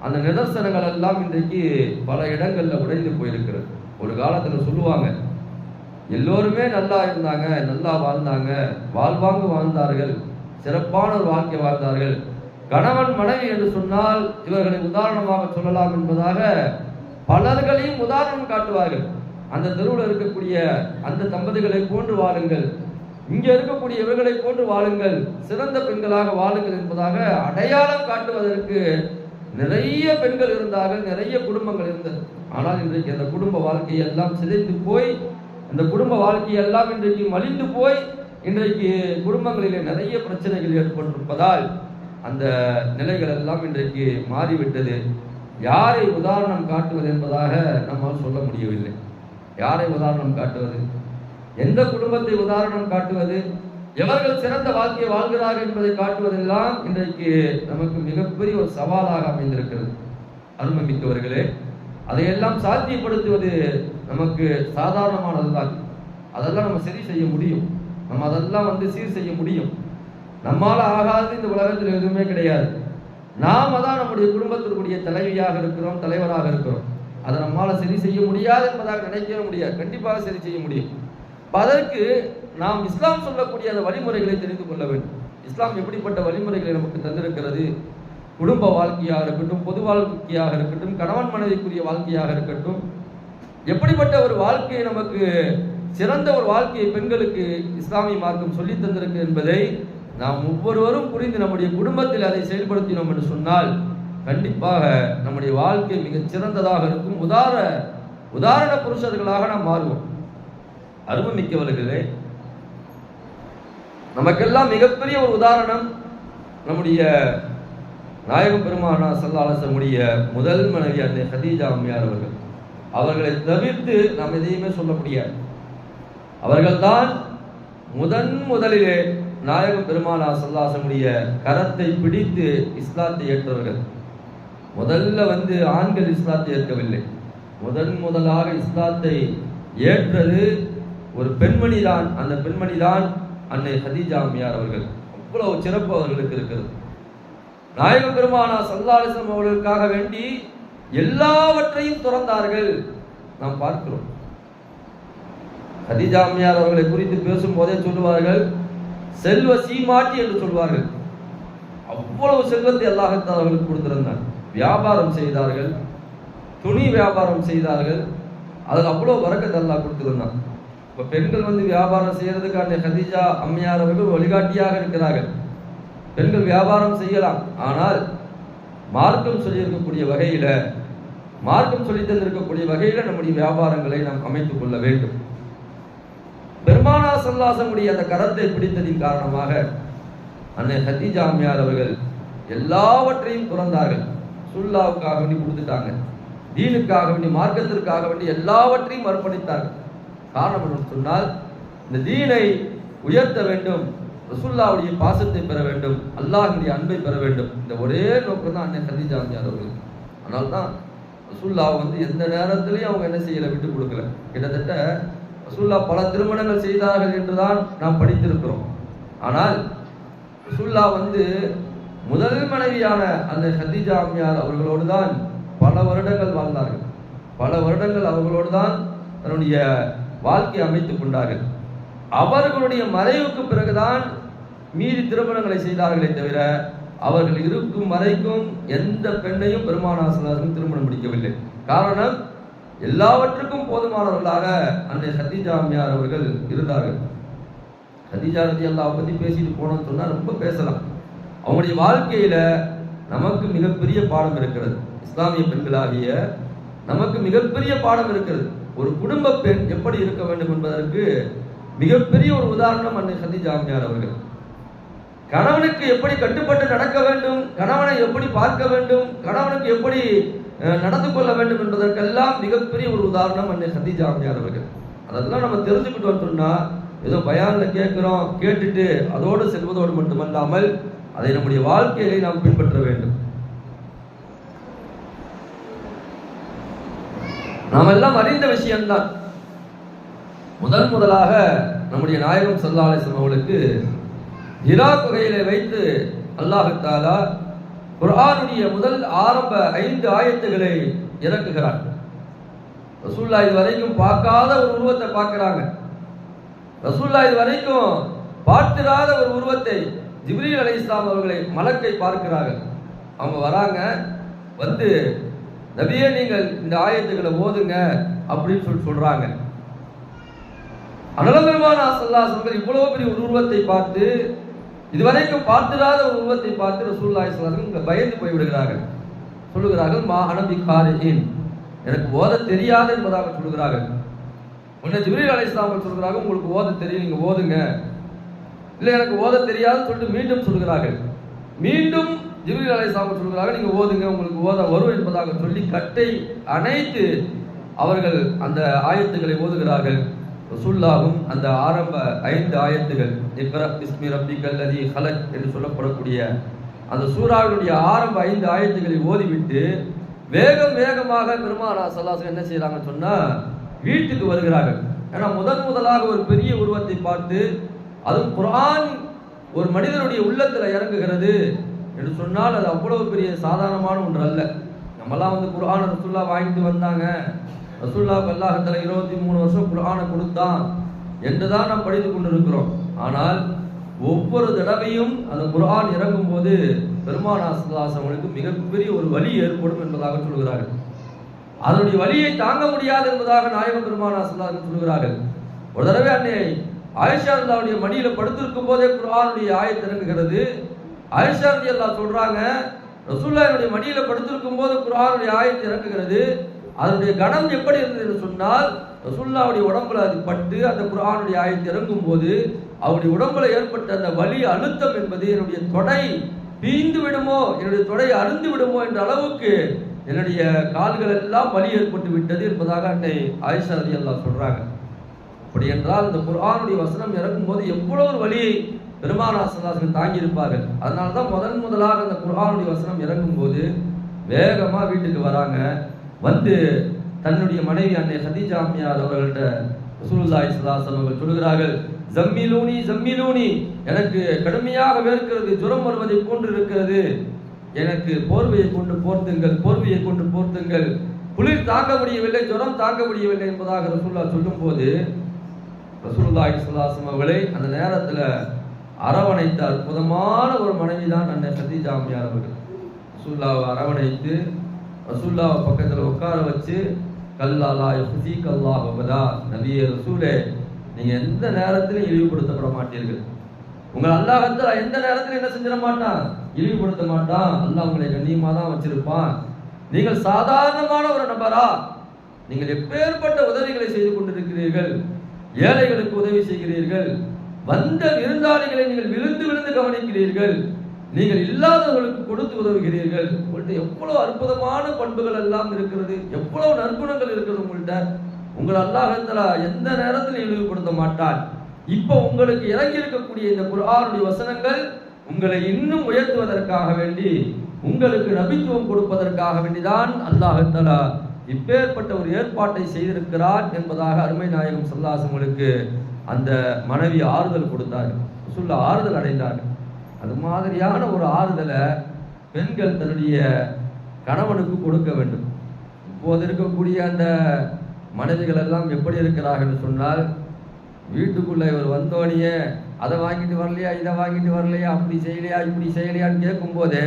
S1: அந்த நிதர்சனங்கள் எல்லாம் இன்றைக்கு பல இடங்கள்ல உடைந்து போயிருக்கிறது. ஒரு காலத்துல சொல்லுவாங்க, எல்லோருமே நல்லா இருந்தாங்க, நல்லா வாழ்ந்தாங்க, வாழ்வாங்கு வாழ்ந்தார்கள், சிறப்பான ஒரு வாழ்க்கை வாழ்ந்தார்கள். கணவன் மனைவி என்று சொன்னால் இவர்களை உதாரணமாக சொல்லலாம் என்பதாக பலர்களையும் உதாரணம் காட்டுவார்கள். அந்த தெருவில் இருக்கக்கூடிய அந்த தம்பதிகளை போன்று வாழுங்கள், இங்கே இருக்கக்கூடிய இவர்களை போன்று வாழுங்கள், சிறந்த பெண்களாக வாழுங்கள் என்பதாக அடையாளம் காட்டுவதற்கு நிறைய பெண்கள் இருந்தார்கள், நிறைய குடும்பங்கள் இருந்தது. ஆனால் இன்றைக்கு அந்த குடும்ப வாழ்க்கையெல்லாம் சிதைந்து போய், அந்த குடும்ப வாழ்க்கையெல்லாம் இன்றைக்கு மலிந்து போய், இன்றைக்கு குடும்பங்களிலே நிறைய பிரச்சனைகள் ஏற்பட்டிருப்பதால் அந்த நிலைகள் எல்லாம் இன்றைக்கு மாறிவிட்டது. யாரை உதாரணம் காட்டுவது என்பதாக நம்மால் சொல்ல முடியவில்லை. யாரை உதாரணம் காட்டுவது, எந்த குடும்பத்தை உதாரணம் காட்டுவது, எவர்கள் சிறந்த வாழ்க்கையை வாழ்கிறார்கள் என்பதை காட்டுவதெல்லாம் இன்றைக்கு நமக்கு மிகப்பெரிய ஒரு சவாலாக அமைந்திருக்கிறது. அருமைமிக்கவர்களே, அதையெல்லாம் சாத்தியப்படுத்துவது நமக்கு சாதாரணமானதுதான். அதெல்லாம் நம்ம சரி செய்ய முடியும், நம்ம அதெல்லாம் சீர் செய்ய முடியும். நம்மால ஆகாது இந்த உலகத்தில் எதுவுமே கிடையாது. நாம தான் நம்முடைய குடும்பத்திற்குரிய தலைவியாக இருக்கிறோம், தலைவராக இருக்கிறோம். அதை நம்மால சரி செய்ய முடியாது என்பதாக நினைக்கவே முடியாது, கண்டிப்பாக சரி செய்ய முடியும். அதற்கு நாம் இஸ்லாம் சொல்லக்கூடிய அந்த வழிமுறைகளை தெரிந்து கொள்ள வேண்டும். இஸ்லாம் எப்படிப்பட்ட வழிமுறைகளை நமக்கு தந்திருக்கிறது, குடும்ப வாழ்க்கையாக இருக்கட்டும், பொது வாழ்க்கையாக இருக்கட்டும், கணவன் மனைவிக்குரிய வாழ்க்கையாக இருக்கட்டும், எப்படிப்பட்ட ஒரு வாழ்க்கையை நமக்கு சிறந்த ஒரு வாழ்க்கையை பெண்களுக்கு இஸ்லாமிய மார்க்கம் சொல்லி தந்திருக்கு என்பதை நாம் ஒவ்வொருவரும் புரிந்து நம்முடைய குடும்பத்தில் அதை செயல்படுத்தினோம் என்று சொன்னால் கண்டிப்பாக நம்முடைய வாழ்க்கை மிக சிறந்ததாக இருக்கும். உதாரண புருஷர்களாக நாம் மாறுவோம். அருமைமிக்கவர்களே, நமக்கெல்லாம் மிகப்பெரிய ஒரு உதாரணம் நம்முடைய நாயகம் பெருமானார் ஸல்லல்லாஹு அலைஹி வஸல்லம் முதல் மனைவி அன்னை ஹதீஜா அம்மையார் அவர்கள். அவர்களை தவிர்த்து நாம் எதையுமே சொல்ல முடியாது. அவர்கள்தான் முதலிலே நாயகம் பெருமானார் ஸல்லல்லாஹு அலைஹி வஸல்லம் கரத்தை பிடித்து இஸ்லாத்தை ஏற்றவர்கள். முதல்ல ஆண்கள் இஸ்லாத்தை ஏற்கவில்லை. முதலாக இஸ்லாத்தை ஏற்றது ஒரு பெண்மணி தான். அந்த பெண்மணி தான் அன்னை ஹதீஜா அம்மையார் அவர்கள். அவ்வளவு சிறப்பு அவர்களுக்கு இருக்கிறது. நாயகம் பெருமானார் ஸல்லல்லாஹு அலைஹி வஸல்லம் அவர்களுக்காக வேண்டி எல்லாவற்றையும் துறந்தார்கள். நாம் பார்க்கிறோம். ஹதீஜா அம்மையார் அவர்களை குறித்து பேசும் போதே சொல்லுவார்கள், செல்வ சீமாட்டி என்று சொல்வார்கள். அவ்வளவு செல்வத்தை அல்லாஹ் தஆலா அவர்களுக்கு கொடுத்திருந்தார். வியாபாரம் செய்தார்கள், துணி வியாபாரம் செய்தார்கள், அதில் அவ்வளவு பரக்கத் அல்லாஹ் கொடுத்திருந்தான். இப்ப பெண்கள் வியாபாரம் செய்யறதுக்கு அந்த ஹதீஜா அம்மையார் அவர்கள் வழிகாட்டியாக இருக்கிறார்கள். பெண்கள் வியாபாரம் செய்யலாம், ஆனால் மார்க்கம் சொல்லியிருக்கக்கூடிய வகையில, மார்க்கம் சொல்லி தந்திருக்கக்கூடிய வகையில நம்முடைய வியாபாரங்களை நாம் அமைத்துக் கொள்ள வேண்டும். பெருமானார் ஸல்லல்லாஹு அலைஹி வஸல்லம் அந்த கரத்தை பிடித்ததின் காரணமாக அன்னை ஹதீஜா அம்மையார் அவர்கள் எல்லாவற்றையும் துறந்தார்கள். சுல்லாவுக்காக வேண்டி கொடுத்துட்டாங்க, தீனுக்காக வேண்டி, மார்க்கத்திற்காக வேண்டி எல்லாவற்றையும் அர்ப்பணித்தார்கள். காரணம் என்று சொன்னால், இந்த தீனை உயர்த்த வேண்டும், ரசூலுல்லாஹ்வுடைய பாசத்தை பெற வேண்டும், அல்லாஹ்வுடைய அன்பை பெற வேண்டும். இந்த ஒரே நோக்கம் தான் அன்னை ஹதீஜா அம்மையார் அவர்கள். அதனால தான் ரசூலுல்லாஹ் எந்த நேரத்திலையும் அவங்க என்ன செய்யல, விட்டு கொடுக்கல. கிட்டத்தட்ட ரசூலுல்லாஹ் பல திருமணங்கள் செய்தார்கள் என்றுதான் நாம் படித்திருக்கிறோம். ஆனால் ரசூலுல்லாஹ் முதல் மனைவியான அந்த ஹதீஜா அம்மையார் அவர்களோடு தான் பல வருடங்கள் வாழ்ந்தார்கள். பல வருடங்கள் அவர்களோடு தான் தன்னுடைய வாழ்க்கை அமைத்துக் கொண்டார்கள். அவர்களுடைய மறைவுக்கு பிறகுதான் மீறி திருமணங்களை செய்தார்களே தவிர, அவர்கள் இருக்கும் வரைக்கும் எந்த பெண்ணையும் பெருமானார் ஸல்லல்லாஹு அலைஹி வஸல்லம் திருமணம் முடிக்கவில்லை. காரணம், எல்லாவற்றுக்கும் போதுமானவர்களாக அன்னை ஹதீஜா அம்மையார் அவர்கள் இருந்தார்கள். ஹதீஜா ரலியல்லாஹு அன்ஹா பத்தி பேசிட்டு போனோம்னு சொன்னா ரொம்ப பேசலாம். அவங்களுடைய வாழ்க்கையில நமக்கு மிகப்பெரிய பாடம் இருக்கிறது. இஸ்லாமிய பெண்களாகிய நமக்கு மிகப்பெரிய பாடம் இருக்கிறது. ஒரு குடும்ப பெண் எப்படி இருக்க வேண்டும் என்பதற்கு மிகப்பெரிய ஒரு உதாரணம் அன்னை ஹதீஜா அம்மையார் அவர்கள். கணவனுக்கு எப்படி கட்டுப்பட்டு நடக்க வேண்டும், கணவனை எப்படி பார்க்க வேண்டும், கணவனுக்கு எப்படி நடந்து கொள்ள வேண்டும் என்பதற்கெல்லாம் மிகப்பெரிய ஒரு உதாரணம் அன்னை ஹதீஜா அம்மையார் அவர்கள். அதெல்லாம் நம்ம தெரிஞ்சுக்கிட்டோம் சொன்னா ஏதோ பயான்ல கேட்கிறோம், கேட்டுட்டு அதோடு செல்வதோடு மட்டுமல்லாமல் அதை நம்முடைய வாழ்க்கையிலே நாம் பின்பற்ற வேண்டும். நாம் எல்லாம் அறிந்த விஷயம்தான். முதலாக நம்முடைய நாயகம் ஸல்லல்லாஹு அலைஹி வஸல்லம் அவர்களுக்கு ஹிரா குகையிலே வைத்து அல்லாஹ் தஆலா குர்ஆனுடைய முதல் ஆரம்ப 5 ஆயத்துகளை இறக்குகிறார். ரசூலுல்லாஹ் இதுவரைக்கும் பார்க்காத ஒரு உருவத்தை பார்க்கிறாங்க. ரசூலுல்லாஹ் இதுவரைக்கும் பார்த்திராத ஒரு உருவத்தை ஜிப்ரீல் அலைஹிஸ்ஸலாம் அவர்களை மலக்கை பார்க்கிறார்கள். அவங்க வராங்க, வந்து நபியே நீங்கள் இந்த ஆயத்துக்களை ஓதுங்க அப்படின்னு சொல்றாங்க. அனல் பெருமானார் ஸல்லல்லாஹு அலைஹி வஸல்லம் இவ்வளவு பெரிய ஒரு உருவத்தை பார்த்து, இதுவரைக்கும் பார்த்திராத ஒரு உருவத்தை பார்த்து ரசூலுல்லாஹி ஸல்லல்லாஹு அலைஹி வஸல்லம் பயந்து போய் விடுகிறார்கள். சொல்லுகிறார்கள், மா அன பிகாரின், எனக்கு ஓத தெரியாது என்பதாக சொல்லுகிறார்கள். உடனே ஜிப்ரீல் அலைஹிஸ்ஸலாம் அவர்கள் சொல்கிறார்கள், உங்களுக்கு ஓத தெரியும், நீங்க ஓதுங்க. இல்லை எனக்கு ஓத தெரியாதுன்னு சொல்லிட்டு மீண்டும் சொல்கிறார்கள். மீண்டும் ஜிப்ரீல் அலைஹிஸ்ஸலாம் சொல்கிறார்கள், நீங்க ஓதுங்க, உங்களுக்கு ஓத வரும் என்பதாக சொல்லி கட்டை அணைத்து அவர்கள் அந்த ஆயத்துக்களை ஓதுகிறார்கள். ரசூலுல்லாஹும் அந்த ஆரம்ப 5 ஆயத்துகள் இக்ரா பிஸ்மி ரப்பிக்கல் லதீ ஹலக் என்று சொல்லப்படக்கூடிய அந்த சூராவினுடைய ஆரம்ப 5 ஆயத்துக்களை ஓதிவிட்டு வேகமாக பெருமானார் ஸல்லல்லாஹு அலைஹி வஸல்லம் என்ன செய்யறாங்கன்னு சொன்னா வீட்டுக்கு வருகிறார்கள். ஏன்னா முதலாக ஒரு பெரிய உருவத்தை பார்த்து, அதுவும் குர்ஆன் ஒரு மனிதனுடைய உள்ளத்துல இறங்குகிறது என்று சொன்னால் அது அவ்வளவு பெரிய சாதாரணமான ஒன்று அல்ல. நம்மலாம் வந்து குர்ஆன் ரசூலுல்லாஹ் வாங்கிட்டு வந்தாங்க, ரசூலுல்லாஹ் அல்லாஹ் தஆலா 23 வருஷம் குர்ஆனை கொடுத்தான் என்றுதான் நாம் படித்து கொண்டிருக்கிறோம். ஆனால் ஒவ்வொரு தடவையும் அந்த குர்ஆன் இறங்கும் போது பெருமானார் ஸல்லல்லாஹு அலைஹி வஸல்லம் மிகப்பெரிய ஒரு வலி ஏற்படும் என்பதாக சொல்கிறார்கள். அதனுடைய வலியை தாங்க முடியாது என்பதாக நாயகம் பெருமானார் ஸல்லல்லாஹு அலைஹி வஸல்லம் சொல்கிறார்கள். ஒரு தடவை அன்னை ஆயிஷா ரலியல்லாஹு மடியில படுத்திருக்கும் போதே குர்ஆனுடைய ஆயத்து இறங்குகிறது. ஆயிஷா ரலியல்லாஹு சொல்றாங்க, ரசூலுல்லாஹ்வுடைய மடியில படுத்திருக்கும் போது குர்ஆனுடைய ஆயத்து இறங்குகிறது. அதனுடைய கணம் எப்படி இருந்தது என்று சொன்னால், ரசூலுல்லாஹ்வுடைய உடம்புல அது பட்டு அந்த குர்ஆனுடைய ஆயத்து இறங்கும் போது அவருடைய உடம்புல ஏற்பட்ட அந்த வலி அழுத்தம் என்பது என்னுடைய தொடை பீந்து விடுமோ, என்னுடைய தொடை அருந்து விடுமோ என்ற அளவுக்கு என்னுடைய கால்கள் எல்லாம் வலி ஏற்பட்டு விட்டது என்பதாக அன்னை ஆயிஷா ரலியல்லாஹு சொல்றாங்க. அப்படி என்றால் இந்த குர்ஆனுடைய வசனம் இறங்கும் போது எவ்வளவு ஒரு வலியை பெருமானார் ஸல்லல்லாஹு அலைஹி வஸல்லம் தாங்கி இருப்பார்கள். அதனாலதான் முதலாக அந்த குர்ஆனுடைய வசனம் இறங்கும் போது வேகமா வீட்டுக்கு வராங்க. வந்து தன்னுடைய மனைவி அன்னை ஹதீஜா அம்மையார் அவர்கள்ட்ட ரசூலுல்லாஹி ஸல்லல்லாஹு அலைஹி வஸல்லம் சொல்கிறார்கள், ஜம்மிலூனி, எனக்கு கடுமையாக வேர்க்கிறது, ஜுரம் வருவதை போன்று இருக்கிறது, எனக்கு போர்வையை கொண்டு போர்த்துங்கள், குளிர் தாங்க முடியவில்லை, ஜுரம் தாங்க முடியவில்லை என்பதாக ரசூலுல்லாஹ் சொல்லும் போது ரசூலுல்லாஹி ஸல்லல்லாஹு அலைஹி வஸல்லம் அவர்களை அந்த நேரத்தில் அரவணைத்த அற்புதமான ஒரு மனைவி தான் அன்னை ஹதீஜா அம்மையார் அவர்கள். ரசூலுல்லாஹ்வை அரவணைத்து ரசூலுல்லாஹ் பக்கத்தில் உட்கார வச்சு, கல்லாலா யஹ்ஸீக அல்லாஹு அபதா, நபியே ரசூலே, நீங்க எந்த நேரத்திலும் இழிவுபடுத்தப்பட மாட்டீர்கள். உங்கள் அல்லாஹ் எந்த நேரத்திலும் என்ன செஞ்சிட மாட்டான், இழிவுபடுத்த மாட்டான். அல்லாஹ் உங்களை கண்ணியமா தான் வச்சிருப்பான். நீங்கள் சாதாரணமான ஒரு நபரா, நீங்கள் எப்பேற்பட்ட உதவிகளை செய்து கொண்டிருக்கிறீர்கள், ஏழைகளுக்கு உதவி செய்கிறீர்கள், வந்த விருந்தாளிகளை நீங்கள் விழுந்து கவனிக்கிறீர்கள், நீங்கள் இல்லாதவர்களுக்கு கொடுத்து உதவுகிறீர்கள். உங்கள்கிட்ட எவ்வளவு அற்புதமான பண்புகள் எல்லாம் இருக்கிறது, எவ்வளவு நற்குணங்கள் இருக்கிறது உங்கள்கிட்ட. உங்கள் அல்லாஹ் தஆலா எந்த நேரத்தில் இழிவுபடுத்த மாட்டான். இப்ப உங்களுக்கு இறங்கி இருக்கக்கூடிய இந்த குர்ஆனுடைய வசனங்கள் உங்களை இன்னும் உயர்த்துவதற்காக வேண்டி, உங்களுக்கு நபித்துவம் கொடுப்பதற்காக வேண்டிதான் அல்லாஹ் தஆலா இப்பேற்பட்ட ஒரு ஏற்பாட்டை செய்திருக்கிறார் என்பதாக அருமை நாயகம் ஸல்லல்லாஹு அலைஹி வஸல்லம் அந்த மனைவி ஆறுதல் கொடுத்தார்கள், ரசூலுல்லாஹ் ஆறுதல் அடைந்தார்கள். அது மாதிரியான ஒரு ஆறுதலை பெண்கள் தன்னுடைய கணவனுக்கு கொடுக்க வேண்டும். இப்போது இருக்கக்கூடிய அந்த மனைவிகள் எல்லாம் எப்படி இருக்கிறார்கள் சொன்னால், வீட்டுக்குள்ள இவர் வந்தோடனே அதை வாங்கிட்டு வரலையா, இதை வாங்கிட்டு வரலையா, அப்படி செய்யலையா, இப்படி செய்யலையான்னு கேட்கும் போது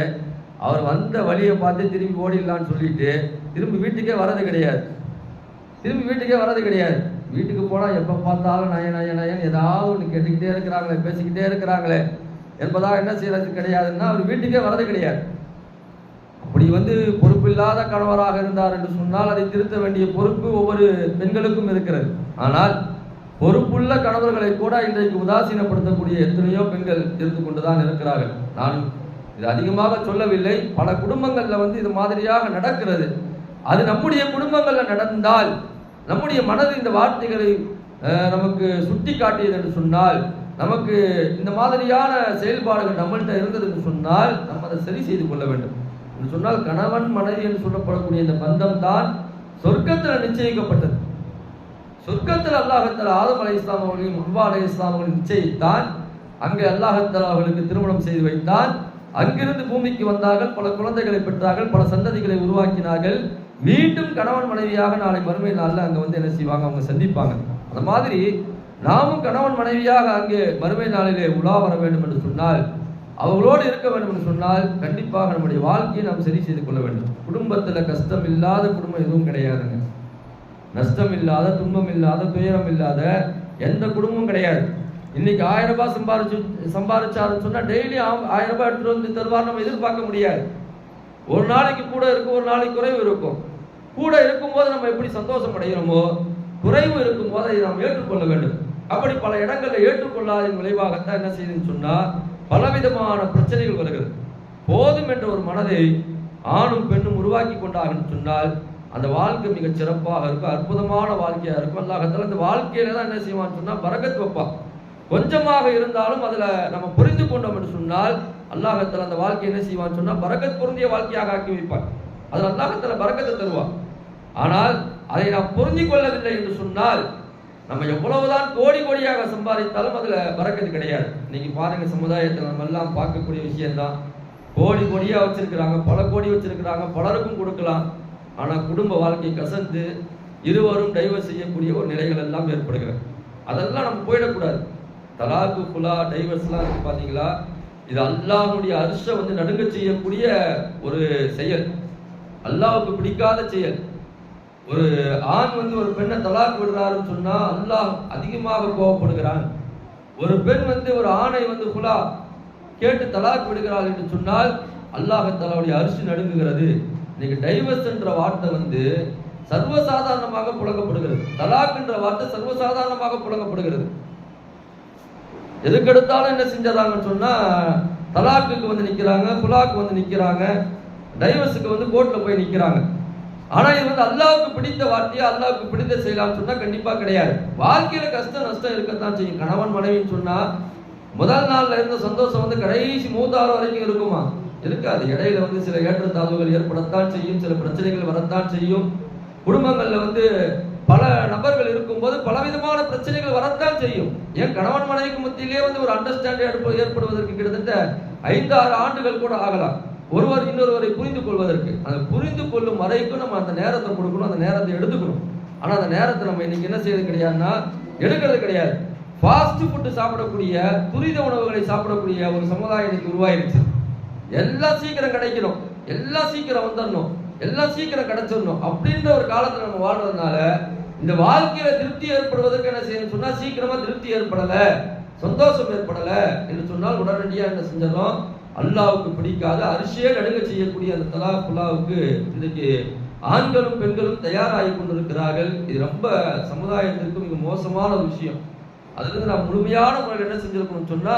S1: அவர் வந்த வழியை பார்த்து திரும்பி ஓடிடலான்னு சொல்லிட்டு திரும்பி வீட்டுக்கே வரது கிடையாது. திரும்பி வீட்டுக்கே வர்றது கிடையாது. வீட்டுக்கு போனால் எப்போ பார்த்தாலும் நயன் ஏதாவது ஒன்று கேட்டுக்கிட்டே இருக்கிறாங்களே, பேசிக்கிட்டே இருக்கிறாங்களே என்பதாக என்ன செய்யறது கிடையாதுன்னா அவர் வீட்டுக்கே வர்றது கிடையாது. அப்படி பொறுப்பில்லாத கணவராக இருந்தார் என்று சொன்னால் அதை திருத்த வேண்டிய பொறுப்பு ஒவ்வொரு பெண்களுக்கும் இருக்கிறது. ஆனால் பொறுப்புள்ள கணவர்களை கூட இன்றைக்கு உதாசீனப்படுத்தக்கூடிய எத்தனையோ பெண்கள் இருந்து கொண்டுதான் இருக்கிறார்கள். நான் இது அதிகமாக சொல்லவில்லை, பல குடும்பங்கள்ல இது மாதிரியாக நடக்கிறது. அது நம்முடைய குடும்பங்கள்ல நடந்தால் நம்முடைய மனது இந்த வார்த்தைகளை நமக்கு சுட்டி காட்டியது என்று சொன்னால், நமக்கு இந்த மாதிரியான செயல்பாடுகள் நம்மள்கிட்ட இருந்தது என்று சொன்னால் நம்ம அதை சரி செய்து கொள்ள வேண்டும் என்று சொன்னால், கணவன் மனைவி என்று சொல்லப்படக்கூடிய இந்த பந்தம் தான் சொர்க்கத்தில் நிச்சயிக்கப்பட்டது. சொர்க்கத்தில் அல்லாஹ் ஆதம் அலைஹிஸ்ஸலாம் அவர்களையும் ஹவ்வா அலைஹிஸ்ஸலாம் அவர்களையும் நிச்சயித்தான். அங்கே அல்லாஹ் அவர்களுக்கு திருமணம் செய்து வைத்தான். அங்கிருந்து பூமிக்கு வந்தார்கள், பல குழந்தைகளை பெற்றார்கள், பல சந்ததிகளை உருவாக்கினார்கள். மீண்டும் கணவன் மனைவியாக நாளை மறுமை நாளில் அங்கே என்ன செய்வாங்க, அவங்க சந்திப்பாங்க. அந்த மாதிரி நாமும் கணவன் மனைவியாக அங்கே மறுமை நாளிலே உலா வர வேண்டும் என்று சொன்னால், அவர்களோடு இருக்க வேண்டும் என்று சொன்னால் கண்டிப்பாக நம்முடைய வாழ்க்கையை நாம் சரி செய்து கொள்ள வேண்டும். குடும்பத்தில் கஷ்டம் இல்லாத குடும்பம் எதுவும் கிடையாதுங்க. நஷ்டம் இல்லாத, துன்பம் இல்லாத, துயரம் இல்லாத எந்த குடும்பமும் கிடையாது. இன்னைக்கு 1000 ரூபாய் சம்பாதிச்சாருன்னு சொன்னா டெய்லி 1000 ரூபாய் எடுத்துட்டு வந்து தருவார் நம்ம எதிர்பார்க்க முடியாது. ஒரு நாளைக்கு கூட இருக்கும், ஒரு நாளைக்கு குறைவு இருக்கும். கூட இருக்கும்போது நம்ம எப்படி சந்தோஷம் அடைகிறோமோ, குறைவு இருக்கும் போது அதை நாம் ஏற்றுக்கொள்ள வேண்டும். அப்படி பல இடங்களில் ஏற்றுக்கொள்ளாத விளைவாகத்தான் என்ன செய்யுதுன்னு சொன்னா பலவிதமான பிரச்சனைகள் வருகிறது. போதும் என்ற ஒரு மனதை ஆணும் பெண்ணும் உருவாக்கி கொண்டாங்கன்னு சொன்னால் அந்த வாழ்க்கை மிக சிறப்பாக இருக்கும், அற்புதமான வாழ்க்கையா இருக்கும். அல்லாஹ் அந்த வாழ்க்கையில தான் என்ன செய்வான்னு சொன்னா பரக்கத் வைப்பான். கொஞ்சமாக இருந்தாலும் அதுல நம்ம புரிந்து கொண்டோம் என்று சொன்னால் அல்லாஹ் அந்த வாழ்க்கை என்ன செய்வான்னு சொன்னா பரக்கத் பொருந்திய வாழ்க்கையாக ஆக்கி வைப்பான். அதில் அல்லாஹ் பரக்கத்தை தருவான். ஆனால் அதை நாம் புரிந்து கொள்ளவில்லை என்று சொன்னால் நம்ம எவ்வளவுதான் கோடி கோடியாக சம்பாதித்தாலும் அதுல பரக்கத்து கிடையாது. இன்னைக்கு பாருங்க, சமுதாயத்தில் நம்ம எல்லாம் பார்க்கக்கூடிய விஷயம்தான். கோடி கோடியா வச்சிருக்கிறாங்க, பல கோடி வச்சிருக்கிறாங்க, பலருக்கும் கொடுக்கலாம். ஆனா குடும்ப வாழ்க்கை கசந்து இருவரும் டைவர்ஸ் செய்யக்கூடிய ஒரு நிலைகள் எல்லாம் ஏற்படுகிறது. அதெல்லாம் நம்ம போயிடக்கூடாது. தலாக்கு, குலா, டைவர்ஸ்லாம் இருக்கு பாத்தீங்களா, இது அல்லாஹ்வுடைய அர்ஷை நடுங்க செய்யக்கூடிய ஒரு செயல், அல்லாஹ்வுக்கு பிடிக்காத செயல். ஒரு ஆண் ஒரு பெண்ணை தலாக் விடுறாருன்னு சொன்னா அல்லாஹ் அதிகமாக கோபப்படுகிறான். ஒரு பெண் ஒரு ஆணை குலா கேட்டு தலாக் விடுகிறாள் என்று சொன்னால் அல்லாஹ் தஆலாவுடைய அர்ஷ் நடுங்குகிறது. இன்னைக்கு டைவர்ஸ் என்ற வார்த்தை சர்வசாதாரணமாக புழங்கப்படுகிறது. தலாக் என்ற வார்த்தை சர்வசாதாரணமாக புழங்கப்படுகிறது. எதுக்கெடுத்தாலும் என்ன செஞ்சாங்கன்னு சொன்னா தலாக்குக்கு நிக்கிறாங்க, குலாக்கு நிக்கிறாங்க, டைவர்ஸுக்கு கோர்ட்ல போய் நிக்கிறாங்க. ஆனா இது அல்லாஹ்வுக்கு பிடித்த வார்த்தையா, அல்லாஹ்வுக்கு பிடித்த செயலான்னு சொன்னா கண்டிப்பா கிடையாது. வாழ்க்கையில கஷ்டம் நஷ்டம் இருக்கத்தான் செய்யும். கணவன் மனைவின்னு சொன்னா முதல் நாள்ல இருந்த சந்தோஷம் கடைசி மூதாறு வரைக்கும் இருக்குமா? இருக்காது. இடையில சில ஏற்றத்தாழ்வுகள் ஏற்படத்தான் செய்யும், சில பிரச்சனைகள் வரத்தான் செய்யும். குடும்பங்கள்ல பல நபர்கள் இருக்கும்போது பலவிதமான பிரச்சனைகள் வரத்தான் செய்யும். ஏன் கணவன் மனைவிக்கு மத்தியிலே ஒரு அண்டர்ஸ்டாண்டிங் ஏற்படுவதற்கு கிட்டத்தட்ட 5-6 ஆண்டுகள் கூட ஆகலாம். ஒருவர் இன்னொருவரை புரிந்து கொள்வதற்கு. அதை புரிந்து கொள்ளும் வரைக்கும் நம்ம அந்த நேரத்தை கொடுக்கணும், அந்த நேரத்தை எடுத்துக்கணும். ஆனா அந்த நேரத்தை நம்ம இன்னைக்கு என்ன செய்யறது கிடையாதுன்னா எடுக்கிறது கிடையாது. ஃபாஸ்ட் ஃபுட்டு சாப்பிடக்கூடிய, துரித உணவுகளை சாப்பிடக்கூடிய ஒரு சமுதாயம் இன்னைக்கு உருவாயிருச்சு. எல்லாம் சீக்கிரம் கிடைக்கணும், எல்லாம் சீக்கிரம் வந்துடணும், எல்லாம் சீக்கிரம் கிடைச்சிடணும் அப்படின்ற ஒரு காலத்துல நம்ம வாழ்றதுனால இந்த வாழ்க்கையில திருப்தி ஏற்படுவதற்கு என்ன செய்யணும் சொன்னா சீக்கிரமா திருப்தி ஏற்படல, சந்தோஷம் ஏற்படல என்று சொன்னால் உடனடியா என்ன செஞ்சிடணும், அல்லாஹ்வுக்கு பிடிக்காத அரிசியே நடுங்க செய்யக்கூடிய அந்த தலாக் குலாவுக்கு இன்றைக்கு ஆண்களும் பெண்களும் தயாராகி கொண்டிருக்கிறார்கள். இது ரொம்ப சமுதாயத்திற்கு மிக மோசமான ஒரு விஷயம். அதுல நாம் முழுமையான முறையில் என்ன செஞ்சிருக்கணும்னு சொன்னா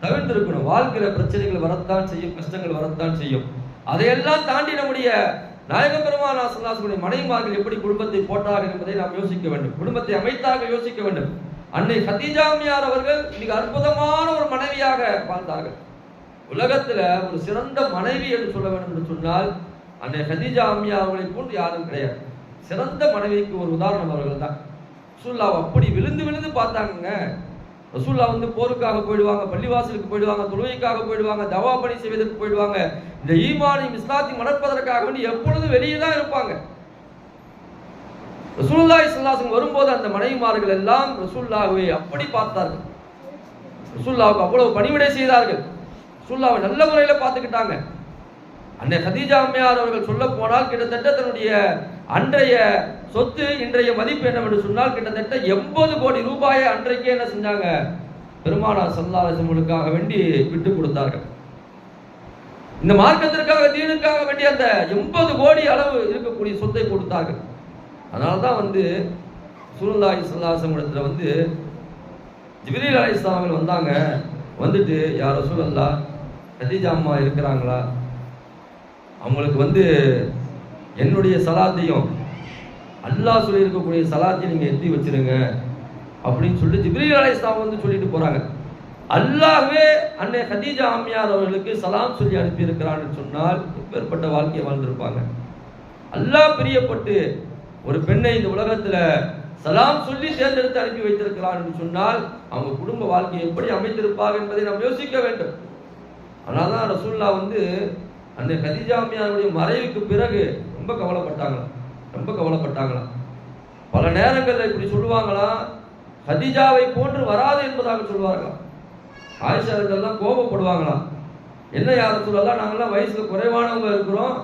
S1: தவிர்த்திருக்கணும். வாழ்க்கையில பிரச்சனைகள் வரத்தான் செய்யும், கஷ்டங்கள் வரத்தான் செய்யும். அதையெல்லாம் தாண்டி நம்முடைய நாயகம் பெருமானார் ஸல்லல்லாஹு அலைஹி வஸல்லம் மனைவிமார்கள் எப்படி குடும்பத்தை போட்டார்கள் என்பதை நாம் யோசிக்க வேண்டும், குடும்பத்தை அமைத்தார்கள் யோசிக்க வேண்டும். அன்னை கதீஜா அம்மையார் அவர்கள் மிக அற்புதமான ஒரு மனைவியாக வாழ்ந்தார்கள். உலகத்துல ஒரு சிறந்த மனைவி என்று சொல்ல வேண்டும் என்று சொன்னால் அன்னை கதீஜா அம்மையார் அவர்களை போன்று யாரும் கிடையாது. சிறந்த மனைவிக்கு ஒரு உதாரணம் அவர்கள் தான். ரசூலுல்லாஹ் அப்படி விழுந்து விழுந்து பார்த்தாங்க. ரசூலுல்லாஹ் போருக்காக போயிடுவாங்க, பள்ளிவாசலுக்கு போயிடுவாங்க, தொழுகைக்காக போயிடுவாங்க, தவா பணி செய்வதற்கு போயிடுவாங்க. இந்த ஈமானையும் இஸ்லாத்தையும் வளர்ப்பதற்காக வேண்டி எப்பொழுதும் வெளியே தான் இருப்பாங்க. ரசூலுல்லாஹி ஸல்லல்லாஹு அலைஹி வஸல்லம் வரும்போது அந்த மனைவிமார்கள் எல்லாம் ரசூலுல்லாஹ்வை அப்படி பார்த்தார்கள். ரசூலுல்லாஹ்வுக்கு அவ்வளவு பணிவிடை செய்தார்கள். ரசூலுல்லாஹ்வை நல்ல முறையில் பார்த்துக்கிட்டாங்க. அன்னை கதீஜா அம்மையார் அவர்கள் சொல்ல போனால் கிட்டத்தட்ட தன்னுடைய அன்றைய சொத்து இன்றைய மதிப்பு என்னவென்று சொன்னால் கிட்டத்தட்ட 80 கோடி ரூபாயை அன்றைக்கே என்ன செஞ்சாங்க, பெருமானார் ஸல்லல்லாஹு அலைஹி வஸல்லம் வேண்டி விட்டு கொடுத்தார்கள். இந்த மார்க்கத்திற்காக தீனுக்காக வேண்டி அந்த 80 கோடி அளவு இருக்கக்கூடிய சொத்தை கொடுத்தார்கள். அதனால்தான் ரசூலுல்லாஹி ஸல்லல்லாஹு அலைஹி வஸல்லம் ஜிப்ரீல் அலைஹிஸ்ஸலாம் அவர்கள் வந்தாங்க. வந்துட்டு யா ரசூலல்லாஹ் கதீஜா அம்மா இருக்கிறாங்களா, அவங்களுக்கு என்னுடைய சலாத்தையும் அல்லாஹ் சொல்லி இருக்கக்கூடிய சலாத்தையும் நீங்க எத்தி வச்சிருங்க அப்படின்னு சொல்லி ஜிப்ரீல் அலைஹிஸ்ஸலாம் சொல்லிட்டு போறாங்க. அல்லாஹ்வே அன்னை கதீஜா அம்மையார் அவர்களுக்கு சலாம் சொல்லி அனுப்பி இருக்கிறான்னு சொன்னால் எப்பேற்பட்ட வாழ்க்கையை வாழ்ந்திருப்பாங்க. அல்லாஹ் பிரியப்பட்டு ஒரு பெண்ணை இந்த உலகத்துல சலாம் சொல்லி தேர்ந்தெடுத்து அனுப்பி வைத்திருக்கிறார் என்று சொன்னால் அவங்க குடும்ப வாழ்க்கையை எப்படி அமைத்திருப்பாங்க என்பதை நாம் யோசிக்க வேண்டும். அதனால்தான் ரசூலுல்லாஹ் அன்னை கதீஜா அம்மையாருடைய மறைவுக்கு பிறகு ரொம்ப கவலைப்பட்டாங்களாம். பல நேரங்களில் இப்படி சொல்லுவாங்களாம், கதீஜாவை போன்று வராது என்பதாக சொல்வார்களாம். ஆயிஷா எல்லாம் கோபப்படுவாங்களாம். என்ன யார சொல்லலாம், நாங்கெல்லாம் வயசுல குறைவானவங்க இருக்கிறோம்,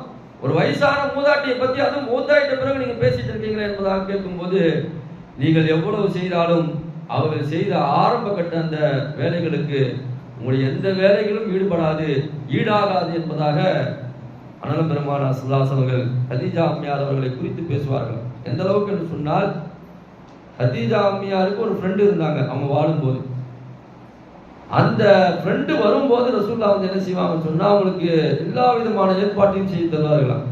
S1: ஒரு வயசான மூதாட்டியை பத்தி அதுவும் மூத்தாயிட்ட பிறகு நீங்க பேசிட்டு இருக்கீங்களா என்பதாக கேட்கும்போது, நீங்கள் எவ்வளவு செய்தாலும் அவர்கள் செய்த ஆரம்ப கட்ட அந்த வேலைகளுக்கு உங்களுடைய எந்த வேலைகளும் ஈடாகாது என்பதாக அனலம் பெருமானார் ஸல்லல்லாஹு அலைஹி வஸல்லம் அவர்கள் கதீஜா அம்மையார் அவர்களை குறித்து பேசுவார்கள். எந்த அளவுக்கு என்று சொன்னால், கதீஜா அம்மையாருக்கு ஒரு ஃப்ரெண்டு இருந்தாங்க அவங்க வாழும்போது. அந்த ஃப்ரெண்டு வரும்போது ரசூலுல்லாஹ் என்ன செய்வாங்கன்னு சொன்னா, அவங்களுக்கு எல்லா விதமான ஏற்பாட்டையும் செய்து தருவார்களாம்.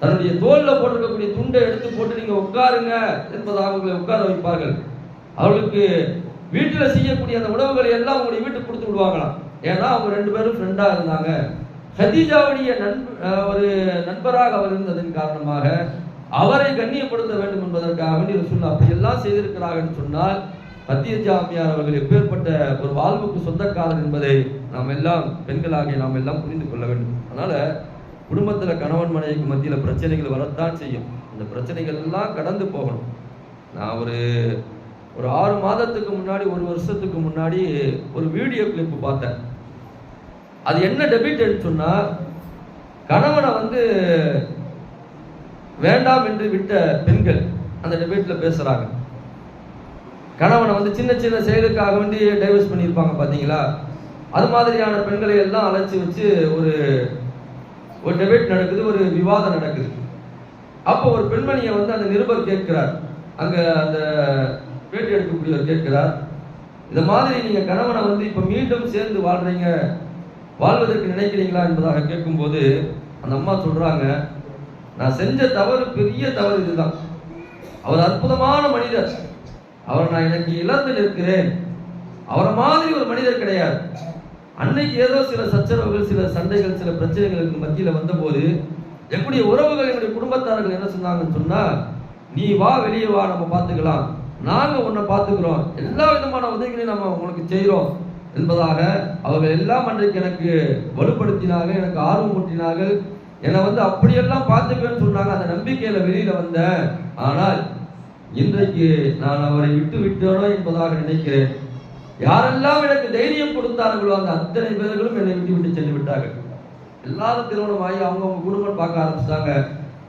S1: தன்னுடைய தோல்ல போட்டிருக்கக்கூடிய துண்டை எடுத்து போட்டு நீங்க உட்காருங்க என்பதாக அவங்களை உட்கார வைப்பார்கள். அவர்களுக்கு வீட்டில் செய்யக்கூடிய அந்த உணவுகளை எல்லாம் உங்களுடைய வீட்டுக்கு கொடுத்து விடுவாங்களாம். ஏன்னா அவங்க 2 பேரும் ஃப்ரெண்டா இருந்தாங்க. கதீஜாவுடைய ஒரு நண்பராக அவர் இருந்ததன் காரணமாக அவரை கண்ணியப்படுத்த வேண்டும் என்பதற்காக வேண்டி ரசூலுல்லாஹ் அப்படி எல்லாம் செய்திருக்கிறார்கள் சொன்னால், கதீஜா அம்மையார் அவர்கள் எப்பேற்பட்ட ஒரு வாழ்வுக்கு சொந்தக்காரர் என்பதை நாம் எல்லாம் பெண்களாகிய நாம் எல்லாம் புரிந்து கொள்ள வேண்டும். அதனால குடும்பத்துல கணவன் மனைவிக்கு மத்தியில பிரச்சனைகள் வரத்தான் செய்யும். அந்த பிரச்சனைகள் எல்லாம் கடந்து போகணும். நான் ஒரு 6 மாதத்துக்கு முன்னாடி 1 வருஷத்துக்கு முன்னாடி ஒரு வீடியோ கிளிப் பார்த்தேன். அது என்ன டெபிட் சொன்னா, கணவனை வேண்டாம் என்று விட்ட பெண்கள் அந்த டிபேட்ல பேசுறாங்க. கணவனை சின்ன சின்ன செயலுக்காக வேண்டி டைவர்ஸ் பண்ணியிருப்பாங்க பாத்தீங்களா, அது மாதிரியான பெண்களை எல்லாம் அழைச்சி வச்சு ஒரு டிபேட் நடக்குது, ஒரு விவாதம் நடக்குது. அப்போ ஒரு பெண்மணியை அந்த நிருபர் கேட்கிறார், அங்க அந்த பேட்டி எடுக்கக்கூடியவர் கேட்கிறார், இந்த மாதிரி நீங்க கணவனை இப்ப மீண்டும் சேர்ந்து வாழ்வதற்கு நினைக்கிறீங்களா என்பதாக கேட்கும்போது அந்த அம்மா சொல்றாங்க, நான் செஞ்ச தவறு பெரிய தவறு இதுதான். அவர் அற்புதமான மனிதர், அவர் நான் எனக்கு இழந்து நிற்கிறேன். அவரை மாதிரி ஒரு மனிதர் கிடையாது. அன்னைக்கு ஏதோ சில சச்சரவுகள், சில சண்டைகள், சில பிரச்சனைகளுக்கு மத்தியில வந்தபோது என்னுடைய உறவுகள், என்னுடைய குடும்பத்தார்கள் என்ன சொன்னாங்கன்னு சொன்னா, நீ வா, வெளியே வா, நம்ம பார்த்துக்கலாம், நாங்க உன்னை பார்த்துக்கிறோம், எல்லா விதமான உதவிகளையும் நம்ம உங்களுக்கு செய்யறோம் என்பதாக அவர்கள் எல்லாம் அன்றைக்கு எனக்கு வலுப்படுத்தினார்கள், எனக்கு ஆர்வம் ஊட்டினார்கள், என்னை அப்படியெல்லாம் பார்த்துக்குவேன்னு சொன்னாங்க. அந்த நம்பிக்கையில வெளியில வந்தேன். ஆனால் இன்றைக்கு நான் அவரை விட்டு விட்டோனோ என்பதாக நினைக்கிறேன். யாரெல்லாம் எனக்கு தைரியம் கொடுத்தார்களோ அந்த அத்தனை பேர்களும் என்னை விட்டு சென்று விட்டார்கள். எல்லாரும் திருமணமாகி அவங்க குடும்பம் பார்க்க ஆரம்பிச்சிட்டாங்க.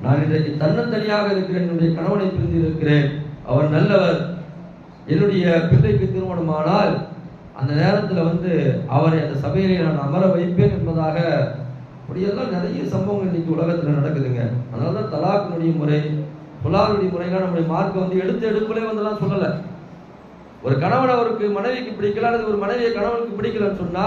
S1: நான் இன்றைக்கு தன்னந்தனியாக இருக்கிறேன், என்னுடைய கணவனை பிரிந்து இருக்கிறேன், அவர் நல்லவர், என்னுடைய பிள்ளைக்கு திருமணமானால் அந்த நேரத்தில் அவரை அந்த சபையிலே நான் அமர வைப்பேன் என்பதாக அப்படியெல்லாம் நிறைய சம்பவங்கள் இன்னைக்கு உலகத்தில் நடக்குதுங்க. அதனாலதான் தலாக்கினுடைய முறை, புலாருடைய முறைகள் நம்முடைய மார்க்க எடுத்து எடுப்புலே சொல்லலை. ஒரு கணவன் அவருக்கு மனைவிக்கு பிடிக்கல, அல்லது ஒரு மனைவியை கணவனுக்கு பிடிக்கலன்னு சொன்னா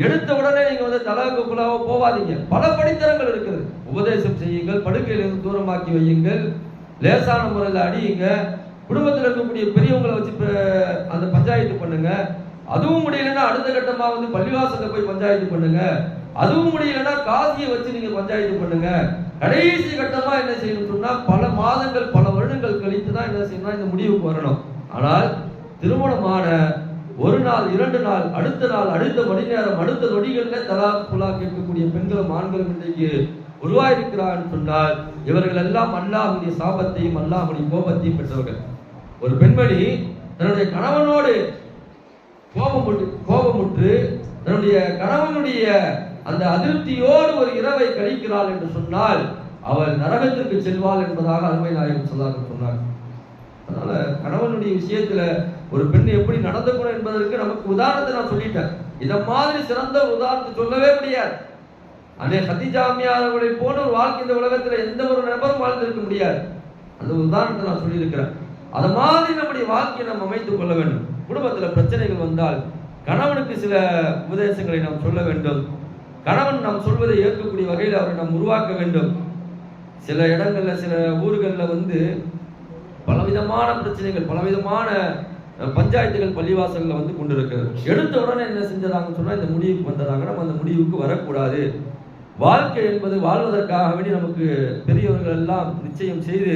S1: எடுத்த உடனே நீங்க தலாக்கு புலாவோ போவாதீங்க. பல படித்தரங்கள் இருக்குது. உபதேசம் செய்யுங்கள், படுக்கையிலிருந்து தூரமாக்கி வையுங்கள், லேசான முறையில் அடியுங்க, குடும்பத்தில் இருக்கக்கூடிய பெரியவங்களை வச்சு அந்த பஞ்சாயத்து பண்ணுங்க. அதுவும் முடியலன்னா அடுத்த கட்டமா பள்ளிவாசல போய் பஞ்சாயத்து பண்ணுங்க. அதுவும் முடியலன்னா காசியை வச்சு நீங்க பஞ்சாயத்து பண்ணுங்க. கடைசி கட்டமா என்ன செய்யணும் சொன்னா, பல மாதங்கள் பல வருடங்கள் கழித்து தான் என்ன செய்யணும் இந்த முடிவுக்கு வரணும். ஆனால் திருமணமான 1 நாள் 2 நாள் அடுத்த நாள் அடுத்த மணி நேரம் அடுத்த நொடிகள்ல தலாக் புலா கேட்கக்கூடிய பெண்களும் ஆண்களும் இன்றைக்கு உருவாயிருக்கிறார்கள் சொன்னால், இவர்கள் எல்லாம் அல்லாஹ்வுடைய சாபத்தையும் அல்லாஹ்வுடைய கோபத்தையும் பெற்றவர்கள். ஒரு பெண்மணி தன்னுடைய கணவனோடு கோபமுற்று தன்னுடைய கணவனுடைய அந்த அதிருப்தியோடு ஒரு இரவை கழிக்கிறாள் என்று சொன்னால் அவள் நரகத்திற்கு செல்வாள் என்பதாக அருமை நாயகம் சொன்னார். அதனால கணவனுடைய விஷயத்துல ஒரு பெண் எப்படி நடந்துக்கணும் என்பதற்கு நமக்கு உதாரணத்தை நான் சொல்லிட்டேன். இத மாதிரி சிறந்த உதாரணத்தை சொல்லவே முடியாது. அதே கதீஜா அம்மையார் அவர்களை போன ஒரு வாழ்க்கை இந்த உலகத்துல எந்த ஒரு நபரும் வாழ்ந்திருக்க முடியாது. அந்த உதாரணத்தை நான் சொல்லியிருக்கிறேன். அது மாதிரி நம்முடைய வாழ்க்கையை நாம் அமைத்துக் கொள்ள வேண்டும். குடும்பத்தில் பிரச்சனைகள் வந்தால் கணவனுக்கு சில உபதேசங்களை நாம் சொல்ல வேண்டும். கணவன் நாம் சொல்வதை ஏற்கக்கூடிய வகையில் அவரை நாம் உருவாக்க வேண்டும். சில இடங்கள்ல சில ஊர்களில் பலவிதமான பிரச்சனைகள், பலவிதமான பஞ்சாயத்துகள் பள்ளிவாசல்கள் கொண்டிருக்கிறது. எடுத்த உடனே என்ன செஞ்சதாங்கன்னு சொன்னா இந்த முடிவுக்கு வந்ததாங்க. நம்ம அந்த முடிவுக்கு வரக்கூடாது. வாழ்க்கை என்பது வாழ்வதற்காக வேண்டி நமக்கு பெரியவர்கள் எல்லாம் நிச்சயம் செய்து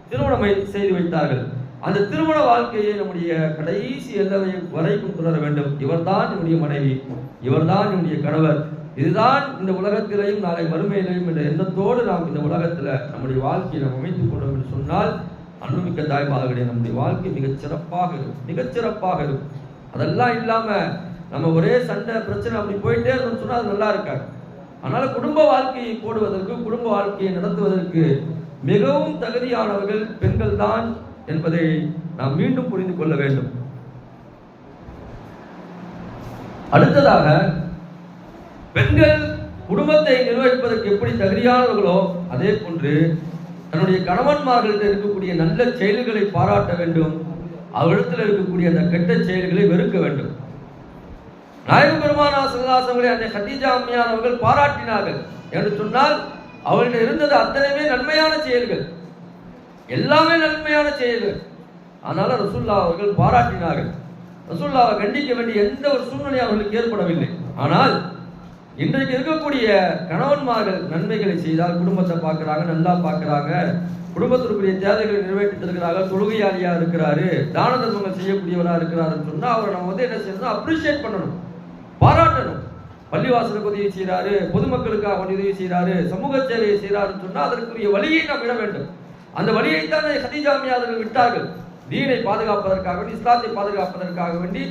S1: திருமணம் செய்து வைத்தார்கள். அந்த திருமண வாழ்க்கையை நம்முடைய கடைசி எல்லை வரைக்கும் தொடர வேண்டும். இவர்தான் என்னுடைய மனைவி, இவர்தான் என்னுடைய கணவர், இதுதான் இந்த உலகத்திலையும் நாளை மறுமையிலையும் என்ற எண்ணத்தோடு நாம் இந்த உலகத்துல நம்முடைய வாழ்க்கையை நாம் அமைத்துக் கொண்டோம் என்று சொன்னால் அன்புமிக்க தாய்மார்களே, நம்முடைய வாழ்க்கை மிகச்சிறப்பாக இருக்கும். அதெல்லாம் இல்லாம நம்ம ஒரே சண்டை பிரச்சனை அப்படி போயிட்டே இருந்தோம்னு சொன்னா அது நல்லா இருக்காது. அதனால குடும்ப வாழ்க்கையை போடுவதற்கு, குடும்ப வாழ்க்கையை நடத்துவதற்கு மிகவும் தகுதியானவர்கள் பெண்கள் தான் என்பதை நாம் மீண்டும் புரிந்து கொள்ள வேண்டும். அடுத்ததாக, பெண்கள் குடும்பத்தை நிர்வகிப்பதற்கு எப்படி தகுதியானவர்களோ அதே போன்று தன்னுடைய கணவன்மார்களிடம் இருக்கக்கூடிய நல்ல செயல்களை பாராட்ட வேண்டும். அவரிடத்தில் இருக்கக்கூடிய அந்த கெட்ட செயல்களை வெறுக்க வேண்டும். நாயகம் பெருமானார் ஸல்லல்லாஹு அலைஹி வஸல்லம் அந்த கதீஜா அம்மையார் அவர்கள் பாராட்டினார்கள் என்று சொன்னால் அவர்களிடம் இருந்தது அத்தனையுமே நன்மையான செயல்கள், எல்லாமே நன்மையான செயல்கள். அதனால ரசூலுல்லாஹ் அவர்கள் பாராட்டினார்கள். ரசூலுல்லாஹ்வை கண்டிக்க வேண்டிய எந்த ஒரு சூழ்நிலை அவர்களுக்கு ஏற்படவில்லை. ஆனால் இன்றைக்கு இருக்கக்கூடிய கணவன்மார்கள் நன்மைகளை செய்தால் குடும்பத்தை பார்க்கிறாங்க, நல்லா பார்க்கிறாங்க, குடும்பத்திற்குரிய தேவைகளை நிறைவேற்றி தருகிறார்கள், தொழுகையாளியா இருக்கிறாரு, தான தர்மங்கள் செய்யக்கூடியவரா இருக்கிறாருன்னு சொன்னா அவரை நம்ம என்ன செய்யணும், அப்ரிஷியேட் பண்ணணும், பாராட்டணும். பள்ளிவாசலுக்கு உதவி செய்யறாரு, பொதுமக்களுக்காக உதவி செய்யறாரு, சமூக சேவையை செய்யறாருன்னு சொன்னா அதற்குரிய வழியை நாம் விட வேண்டும். அந்த வழியை தான் கதீஜா அம்மையார்கள் விட்டார்கள். தீனை பாதுகாப்பதற்காக வேண்டி, இஸ்லாத்தை பாதுகாப்பதற்காக வேண்டி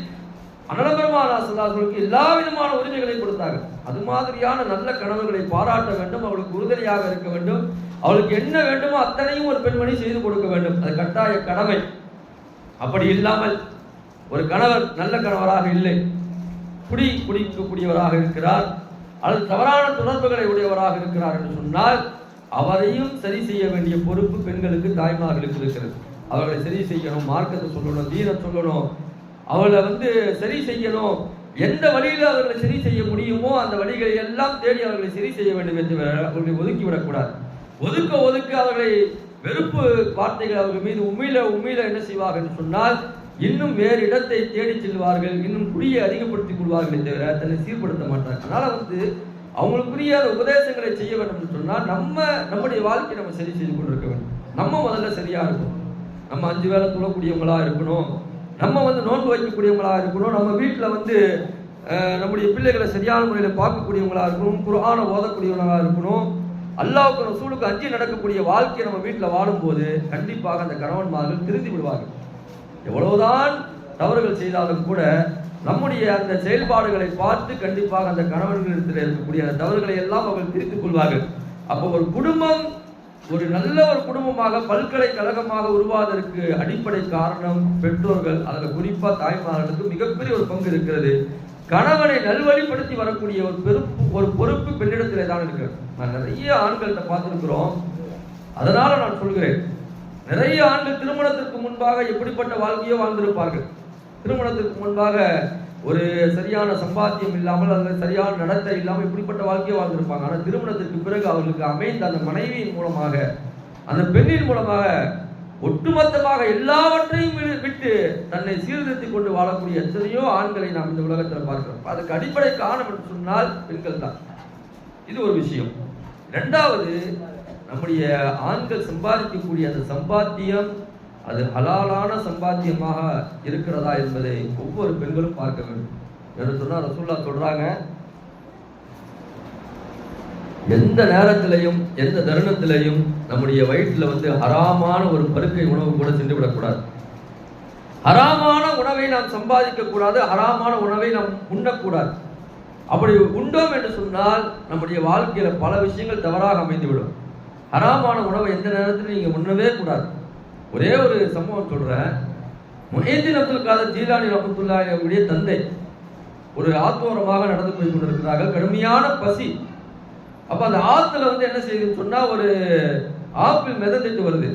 S1: அண்ணல் பெருமானார் ஸல்லல்லாஹு அலைஹி வஸல்லம் எல்லா விதமான உரிமைகளை கொடுத்தார்கள். அது மாதிரியான நல்ல கணவர்களை பாராட்ட வேண்டும், அவளுக்கு உறுதுணையாக இருக்க வேண்டும். அவளுக்கு என்ன வேண்டுமோ அத்தனையும் ஒரு பெண்மணி செய்து கொடுக்க வேண்டும். அது கட்டாய கடமை. அப்படி இல்லாமல் ஒரு கணவர் நல்ல கணவராக இல்லை, குடிக்கக்கூடியவராக இருக்கிறார், அல்லது தவறான தொடர்புகளை உடையவராக இருக்கிறார் என்று சொன்னால் அவரையும் சரி செய்ய வேண்டிய பொறுப்பு பெண்களுக்கு, தாய்மார்களுக்கு இருக்கிறது. அவர்களை சரி செய்யணும், மார்க்கத்தை சொல்லணும், தீனை சொல்லணும், அவளை சரி செய்யணும். எந்த வழியில அவர்களை சரி செய்ய முடியுமோ அந்த வழிகளை எல்லாம் தேடி அவர்களை சரி செய்ய வேண்டும் என்று அவர்களை ஒதுக்கிவிடக்கூடாது. ஒதுக்க அவர்களை வெறுப்பு வார்த்தைகள் அவர்கள் மீது உண்மையில என்ன செய்வார்கள் என்று சொன்னால் இன்னும் வேறு இடத்தை தேடி செல்வார்கள், இன்னும் குடியை அதிகப்படுத்திக் கொள்வார்களே தவிர தன்னை சீர்படுத்த மாட்டார்கள். அதனால அவங்களுக்குரிய உபதேசங்களை செய்ய வேண்டும் என்று சொன்னால் நம்முடைய வாழ்க்கையை நம்ம சரி செய்து கொண்டிருக்க வேண்டும். நம்ம முதல்ல சரியா இருக்கணும். நம்ம 5 வேளை தொழக்கூடியவங்களா இருக்கணும், நம்ம நோன்பு வைக்கக்கூடியவங்களா இருக்கணும், நம்ம வீட்டில் நம்முடைய பிள்ளைகளை சரியான முறையில் பார்க்கக்கூடியவங்களா இருக்கணும், குர்ஆனை ஓதக்கூடியவங்களா இருக்கணும், அல்லாஹ்வுக்கு ரசூலுக்கு அஞ்சி நடக்கக்கூடிய வாழ்க்கையை நம்ம வீட்டில் வாழும்போது கண்டிப்பாக அந்த கணவன்மார்கள் திருந்தி விடுவார்கள். எவ்வளவுதான் தவறுகள் செய்தாலும் கூட நம்முடைய அந்த செயல்பாடுகளை பார்த்து கண்டிப்பாக அந்த கணவன்களிடத்தில் இருக்கக்கூடிய அந்த தவறுகளை எல்லாம் அவர்கள் திருத்திக் கொள்வார்கள். அப்போ ஒரு குடும்பம் ஒரு நல்ல ஒரு குடும்பமாக, பல்கலைக்கழகமாக உருவாவதற்கு அடிப்படை காரணம் பெற்றோர்கள், அதில் குறிப்பா தாய்மார்களுக்கு மிகப்பெரிய ஒரு பங்கு இருக்கிறது. கணவனை நல்வழிப்படுத்தி வரக்கூடிய ஒரு பொறுப்பு பெண்ணிடத்திலே தான் இருக்கிறது. நான் நிறைய ஆண்கள்கிட்ட பார்த்திருக்கிறோம். அதனால நான் சொல்கிறேன், நிறைய ஆண்கள் திருமணத்திற்கு முன்பாக எப்படிப்பட்ட வாழ்க்கையோ வாழ்ந்திருப்பார்கள். திருமணத்திற்கு முன்பாக ஒரு சரியான சம்பாத்தியம் இல்லாமல், அல்லது சரியான நடத்தை இல்லாமல் இப்படிப்பட்ட வாழ்க்கையை வாழ்ந்திருப்பாங்க. ஆனால் திருமணத்திற்கு பிறகு அவர்களுக்கு அமைந்த அந்த மனைவியின் மூலமாக, அந்த பெண்ணின் மூலமாக ஒட்டுமொத்தமாக எல்லாவற்றையும் விட்டு தன்னை சீர்திருத்திக் கொண்டு வாழக்கூடிய எத்தனையோ ஆண்களை நாம் இந்த உலகத்தில் பார்க்கிறோம். அதுக்கு அடிப்படை காரணம் என்று சொன்னால் பெண்கள் தான். இது ஒரு விஷயம். இரண்டாவது, நம்முடைய ஆண்கள் சம்பாதிக்கக்கூடிய அந்த சம்பாத்தியம் அது ஹலாலான சம்பாத்தியமாக இருக்கிறதா என்பதை ஒவ்வொரு பெண்களும் பார்க்க வேண்டும் என்று சொன்னால் ரசூலுல்லாஹ் சொல்றாங்க, எந்த நேரத்திலையும் எந்த தருணத்திலையும் நம்முடைய வயிற்றுல ஹராமான ஒரு பருக்கை உணவு கூட சென்று விடக்கூடாது. ஹராமான உணவை நாம் சம்பாதிக்க கூடாது, ஹராமான உணவை நாம் உண்ணக்கூடாது. அப்படி உண்டோம் என்று சொன்னால் நம்முடைய வாழ்க்கையில பல விஷயங்கள் தவறாக அமைந்துவிடும். ஹராமான உணவை எந்த நேரத்திலும் நீங்க உண்ணவே கூடாது. ஒரே ஒரு சம்பவம் சொல்றேன். முஹைதீன் அப்துல் காதர் ஜீலானி ரஹ்மத்துல்லாஹி அவருடைய தந்தை ஒரு ஆத்தோரமாக நடந்து போய் கொண்டிருக்கிறார்கள். கடுமையான பசி. அப்ப அந்த ஆத்துல என்ன செய்யுதுன்னு சொன்னா ஒரு ஆப்பிள் மிதந்துட்டு வருது.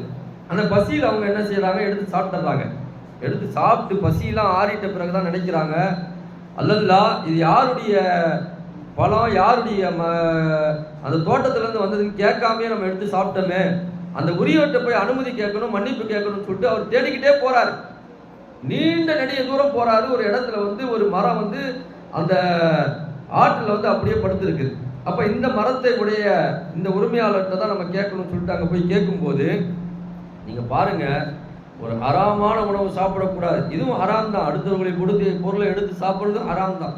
S1: அந்த பசியில் அவங்க என்ன செய்யறாங்க, எடுத்து சாப்பிட்டுறாங்க. எடுத்து சாப்பிட்டு பசியெல்லாம் ஆறிட்ட பிறகுதான் நினைக்கிறாங்க, அல்லல்லா இது யாருடைய பழம், யாருடைய அந்த தோட்டத்துல இருந்து வந்ததுன்னு கேட்காமே நம்ம எடுத்து சாப்பிட்டோமே, அந்த உரியவர்கிட்ட போய் அனுமதி கேட்கணும், மன்னிப்பு கேட்கணும்னு சொல்லிட்டு அவர் தேடிக்கிட்டே போறாரு. நீண்ட நெடிய தூரம் போறாரு. ஒரு இடத்துல ஒரு மரம் அந்த ஆற்றுல அப்படியே படுத்திருக்கு. அப்ப இந்த மரத்தை உடைய இந்த உரிமையாளர்கிட்ட தான் நம்ம கேட்கணும்னு சொல்லிட்டு அங்க போய் கேட்கும்போது, நீங்க பாருங்க, ஒரு ஹராமான உணவு சாப்பிடக்கூடாது, இதுவும் ஹராம் தான். அடுத்தவர்களை கொடுத்து பொருளை எடுத்து சாப்பிடுறதும் ஹராம் தான்.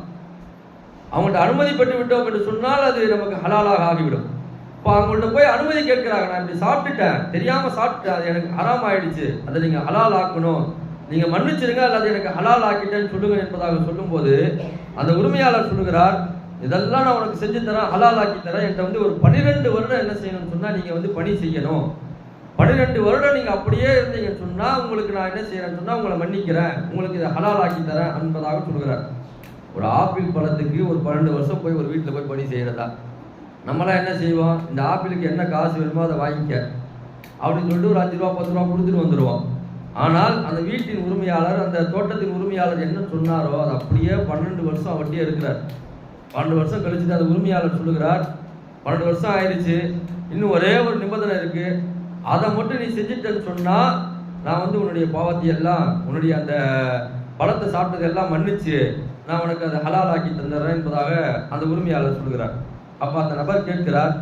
S1: அவங்கள்ட்ட அனுமதி பெற்று விட்டோம் என்று சொன்னால் அது நமக்கு ஹலாலாக ஆகிவிடும். இப்போ அவங்கள்ட்ட போய் அனுமதி கேட்கிறாங்க, நான் இப்படி சாப்பிட்டுட்டேன், தெரியாம சாப்பிட்டேன், அது எனக்கு ஹராம் ஆயிடுச்சு, அதை நீங்க ஹலால் ஆக்கணும், நீங்க மன்னிச்சிருங்க, அல்லது எனக்கு ஹலால் ஆக்கிட்டேன்னு சொல்லுங்க என்பதாக சொல்லும்போது அந்த உரிமையாளர் சொல்லுகிறார், இதெல்லாம் நான் உனக்கு செஞ்சு தரேன், ஹலால் ஆக்கி தரேன், என்கிட்ட ஒரு 12 வருடம் என்ன செய்யணும்னு சொன்னா நீங்க பணி செய்யணும், 12 வருடம் நீங்க அப்படியே இருந்தீங்கன்னு சொன்னா உங்களுக்கு நான் என்ன செய்யறேன்னு சொன்னா உங்களை மன்னிக்கிறேன், உங்களுக்கு இதை ஹலால் ஆக்கி தரேன் என்பதாக சொல்கிறார். ஒரு ஆப்பிள் பழத்துக்கு ஒரு 12 வருஷம் போய் ஒரு வீட்டில் போய் பணி செய்யறதா? நம்மளாம் என்ன செய்வோம், இந்த ஆப்பிளுக்கு என்ன காசு வேணுமோ அதை வாங்கிக்க அப்படின்னு சொல்லிட்டு ஒரு 5 ரூபா 10 ரூபா கொடுத்துட்டு வந்துடுவோம். ஆனால் அந்த வீட்டின் உரிமையாளர், அந்த தோட்டத்தின் உரிமையாளர் என்ன சொன்னாரோ அது அப்படியே 12 வருஷம் அவட்டியே இருக்கிறார். 12 வருஷம் கழிச்சுட்டு அந்த உரிமையாளர் சொல்லுகிறார், 12 வருஷம் ஆயிடுச்சு, இன்னும் ஒரே ஒரு நிபந்தனை இருக்கு, அதை மட்டும் நீ செஞ்சுட்டேன்னு சொன்னா நான் உன்னுடைய பாவத்தை எல்லாம், உன்னுடைய அந்த பழத்தை சாப்பிட்டதெல்லாம் மன்னிச்சு நான் உனக்கு அதை ஹலால் ஆக்கி தந்துடுறேன் என்பதாக அந்த உரிமையாளர் சொல்கிறார். அப்ப அந்த நபர் கேட்கிறார்,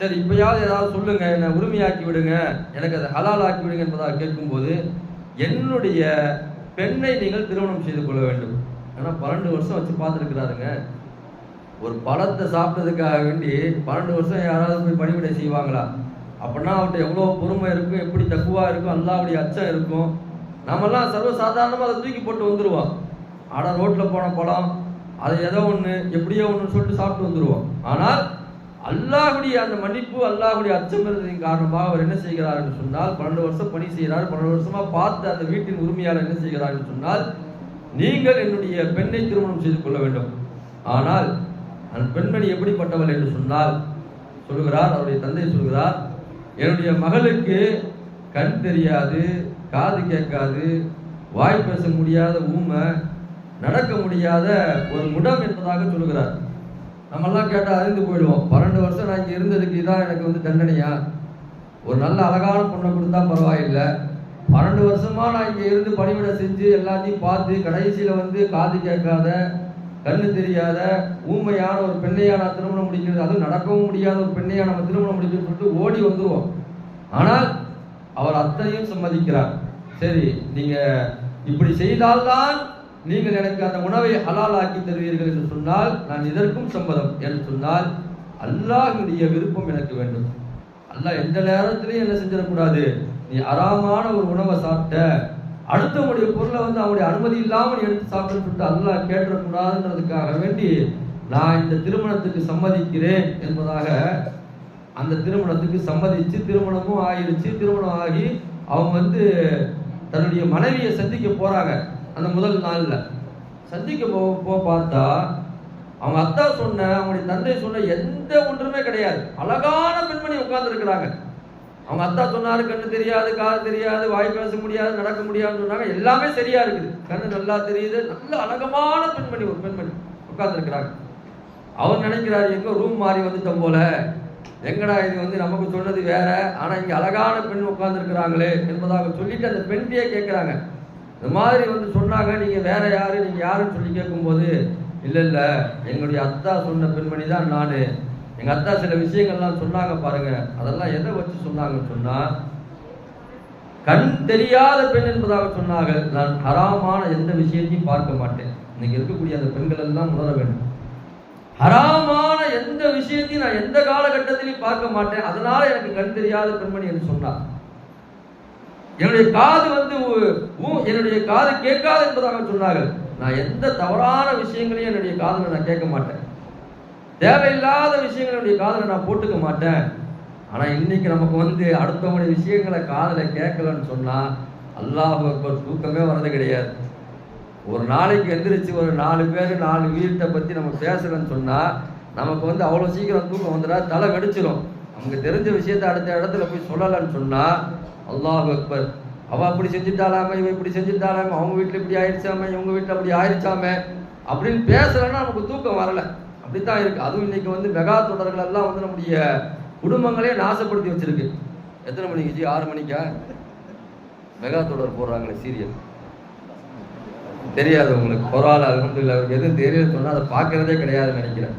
S1: சரி இப்பயாவது ஏதாவது சொல்லுங்க, என்னை உரிமையாக்கி விடுங்க, எனக்கு அதை ஹலால் ஆக்கி விடுங்க என்பதாக கேட்கும்போது, என்னுடைய பெண்ணை நீங்கள் திருமணம் செய்து கொள்ள வேண்டும். ஏன்னா 12 வருஷம் வச்சு பார்த்துருக்கிறாருங்க. ஒரு பழத்தை சாப்பிட்டதுக்காக வேண்டி 12 வருஷம் யாராவது போய் பணிவிடை செய்வாங்களா? அப்படின்னா அவர்கிட்ட எவ்வளோ பொறுமை இருக்கும், எப்படி தக்குவா இருக்கும், அல்லாஹ்வுடைய அச்சம் இருக்கும். நாமெல்லாம் சர்வசாதாரணமாக அதை தூக்கி போட்டு வந்துடுவோம். ஆனால் ரோட்டில் போன பழம், அதை ஏதோ ஒன்று எப்படியோ ஒன்று சொல்லிட்டு சாப்பிட்டு வந்துடுவோம். ஆனால் அல்லாஹ்வுடைய அந்த மன்னிப்பு, அல்லாஹ்வுடைய அச்சம் இருந்ததின் காரணமாக அவர் என்ன செய்கிறார் என்று சொன்னால் 12 வருஷம் பணி செய்கிறார். 12 வருஷமா பார்த்து அந்த வீட்டின் உரிமையாளர் என்ன செய்கிறார் என்று சொன்னால், நீங்கள் என்னுடைய பெண்ணை திருமணம் செய்து கொள்ள வேண்டும். ஆனால் அந்த பெண்மணி எப்படிப்பட்டவள் என்று சொன்னால் சொல்லுகிறார், அவருடைய தந்தை சொல்கிறார், என்னுடைய மகளுக்கு கண் தெரியாது, காது கேட்காது, வாய் பேச முடியாத ஊமை, நடக்க முடியாத ஒரு முடம் என்பதாக சொல்லுகிறார். நம்மெல்லாம் கேட்டால் அறிந்து போயிடுவோம். 12 வருஷம் நான் இங்கே இருந்ததுக்கு இதான் எனக்கு தண்டனையா? ஒரு நல்ல அழகான பொண்ணை கொடுத்தா பரவாயில்லை, 12 வருஷமா நான் இங்கே இருந்து பணிவிடை செஞ்சு எல்லாத்தையும் பார்த்து கடைசியில் காது கேட்காத, கண்ணு தெரியாத, ஊமையான ஒரு பெண்ணையா நான் திருமணம் முடிக்கிறது, அதுவும் நடக்கவும் முடியாத ஒரு பெண்ணையா நம்ம திருமணம் முடிக்கணும்னு சொல்லிட்டு ஓடி வந்துருவோம். ஆனால் அவர் அத்தனையும் சம்மதிக்கிறார். சரி, நீங்க இப்படி செய்தால்தான் நீங்கள் எனக்கு அந்த உணவை ஹலால் ஆக்கி தருவீர்கள் என்று சொன்னால் நான் இதற்கும் சம்மதம் என்று சொன்னால், அல்லாஹ்வுடைய விருப்பம் எனக்கு வேண்டும். அல்லாஹ் எந்த நேரத்திலையும் என்ன செஞ்சிடக்கூடாது, நீ அறாமான ஒரு உணவை சாப்பிட்ட, அடுத்தவனுடைய பொருளை அவனுடைய அனுமதி இல்லாமல் எடுத்து சாப்பிட்டு சொல்லிட்டு அல்லாஹ் கேட்டக்கூடாதுன்றதுக்காக வேண்டி நான் இந்த திருமணத்துக்கு சம்மதிக்கிறேன் என்பதாக அந்த திருமணத்துக்கு சம்மதிச்சு திருமணமும் ஆயிடுச்சு. திருமணம் ஆகி அவங்க தன்னுடைய மனைவியை சந்திக்க போறாங்க. அந்த முதல் நாள்ல சந்திக்க போ பார்த்தா அவங்க அத்தா சொன்ன, அவங்களுடைய தந்தை சொன்ன எந்த ஒன்றுமே கிடையாது. அழகான பெண்மணி உட்கார்ந்து இருக்கிறாங்க. அவங்க அத்தா சொன்னாரு, கண்ணு தெரியாது, காது தெரியாது, வாய் பேச முடியாது, நடக்க முடியாதுன்னு சொன்னாங்க. எல்லாமே சரியா இருக்குது, கண்ணு நல்லா தெரியுது, நல்ல அழகமான பெண்மணி, ஒரு பெண்மணி உட்கார்ந்து இருக்கிறாங்க. அவர் நினைக்கிறாரு, எங்க ரூம் மாறி வந்துட்டோம் போல, எங்கடா இது நமக்கு சொன்னது வேற, ஆனா இங்க அழகான பெண் உட்கார்ந்து இருக்கிறாங்களே என்பதாக சொல்லிட்டு அந்த பெண்கிட்டே கேட்கிறாங்க, இந்த மாதிரி சொன்னாங்க, நீங்க வேற யாரு, நீங்க யாருன்னு சொல்லி கேட்கும்போது, இல்ல எங்களுடைய அத்தா சொன்ன பெண்மணி தான் நானு, எங்க அத்தா சில விஷயங்கள்லாம் சொன்னாங்க பாருங்க, அதெல்லாம் எதை வச்சு சொன்னாங்கன்னு சொன்னா, கண் தெரியாத பெண் என்பதாக சொன்னார்கள். நான் ஹராமான எந்த விஷயத்தையும் பார்க்க மாட்டேன். இன்னைக்கு இருக்கக்கூடிய அந்த பெண்கள் எல்லாம் உணர வேண்டும், ஹராமான எந்த விஷயத்தையும் நான் எந்த காலகட்டத்திலையும் பார்க்க மாட்டேன், அதனால எனக்கு கண் தெரியாத பெண்மணி என்று சொன்னார். என்னுடைய காது என்னுடைய காது கேட்காது என்பதாக சொன்னார்கள். நான் எந்த தவறான விஷயங்களையும் என்னுடைய காதில் நான் கேட்க மாட்டேன், தேவையில்லாத விஷயங்களை என்னுடைய காதில் நான் போட்டுக்க மாட்டேன். ஆனால் இன்னைக்கு நமக்கு அடுத்தவங்களுடைய விஷயங்களை காதில் கேட்கலன்னு சொன்னால் அல்லாஹ் அக்பர், தூக்கமே வர்றது கிடையாது. ஒரு நாளைக்கு எந்திரிச்சு ஒரு 4 பேர் 4 வீட்டை பற்றி நம்ம பேசுகிறேன்னு சொன்னால் நமக்கு அவ்வளோ சீக்கிரம் தூக்கம் வந்துடா, தலை வெடிச்சிடும். நமக்கு தெரிஞ்ச விஷயத்த அடுத்த இடத்துல போய் சொல்லலைன்னு சொன்னால் அல்லாஹ் அக்பர், அவள் அப்படி செஞ்சுட்டாலாம, இவன் இப்படி செஞ்சுட்டாலாம, அவங்க வீட்டில் இப்படி ஆயிடுச்சாம, இவங்க வீட்டில் அப்படி ஆயிடுச்சாம அப்படின்னு பேசலைன்னா நமக்கு தூக்கம் வரலை. அப்படித்தான் இருக்குது. அதுவும் இன்னைக்கு மெகா தொடர்கள் எல்லாம் நம்முடைய குடும்பங்களே நாசப்படுத்தி வச்சிருக்கு. எத்தனை மணிக்கு ஜி? 6 மணிக்கா மெகா தொடர் போடுறாங்களே சீரியல்? தெரியாது உங்களுக்கு? பரவாயில்ல, அல்ஹம்துலில்லாஹ். அவருக்கு எதுவும் தெரியல சொன்னால் அதை பார்க்கறதே கிடையாதுன்னு நினைக்கிறேன்.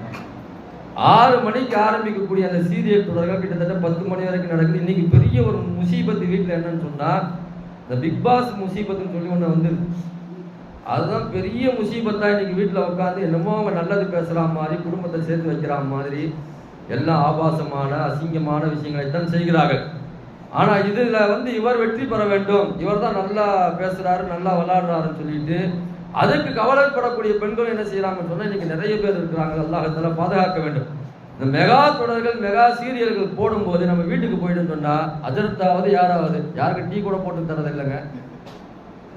S1: 6 மணிக்கு ஆரம்பிக்கக்கூடிய அந்த சீரியல் தொடர்கள் கிட்டத்தட்ட 10 மணி வரைக்கும் நடக்குது. இன்னைக்கு பெரிய ஒரு முசீபத்து வீட்டில் என்னன்னு சொன்னால், இந்த பிக் பாஸ் முசீபத்துன்னு சொல்லி ஒன்று அதுதான் பெரிய முசீபத்தா. இன்னைக்கு வீட்டில் உட்காந்து என்னமோ அவங்க நல்லது பேசுகிற மாதிரி, குடும்பத்தை சேர்த்து வைக்கிற மாதிரி எல்லாம் ஆபாசமான அசிங்கமான விஷயங்களைத்தான் செய்கிறார்கள். ஆனால் இதில் இவர் வெற்றி பெற வேண்டும், இவர் தான் நல்லா பேசுகிறாரு, நல்லா விளையாடுறாருன்னு சொல்லிட்டு அதுக்கு கவலைப்படக்கூடிய பெண்கள் என்ன செய்யறாங்கன்னு சொன்னால் இன்னைக்கு நிறைய பேர் இருக்கிறாங்க. அல்லாஹ் பாதுகாக்க வேண்டும். இந்த மெகா தொடர்கள் மெகா சீரியல்கள் போடும்போது நம்ம வீட்டுக்கு போயிட்டு சொன்னால் அஜர்த்தாவது யாருக்கு டீ கூட போட்டு தரது இல்லைங்க.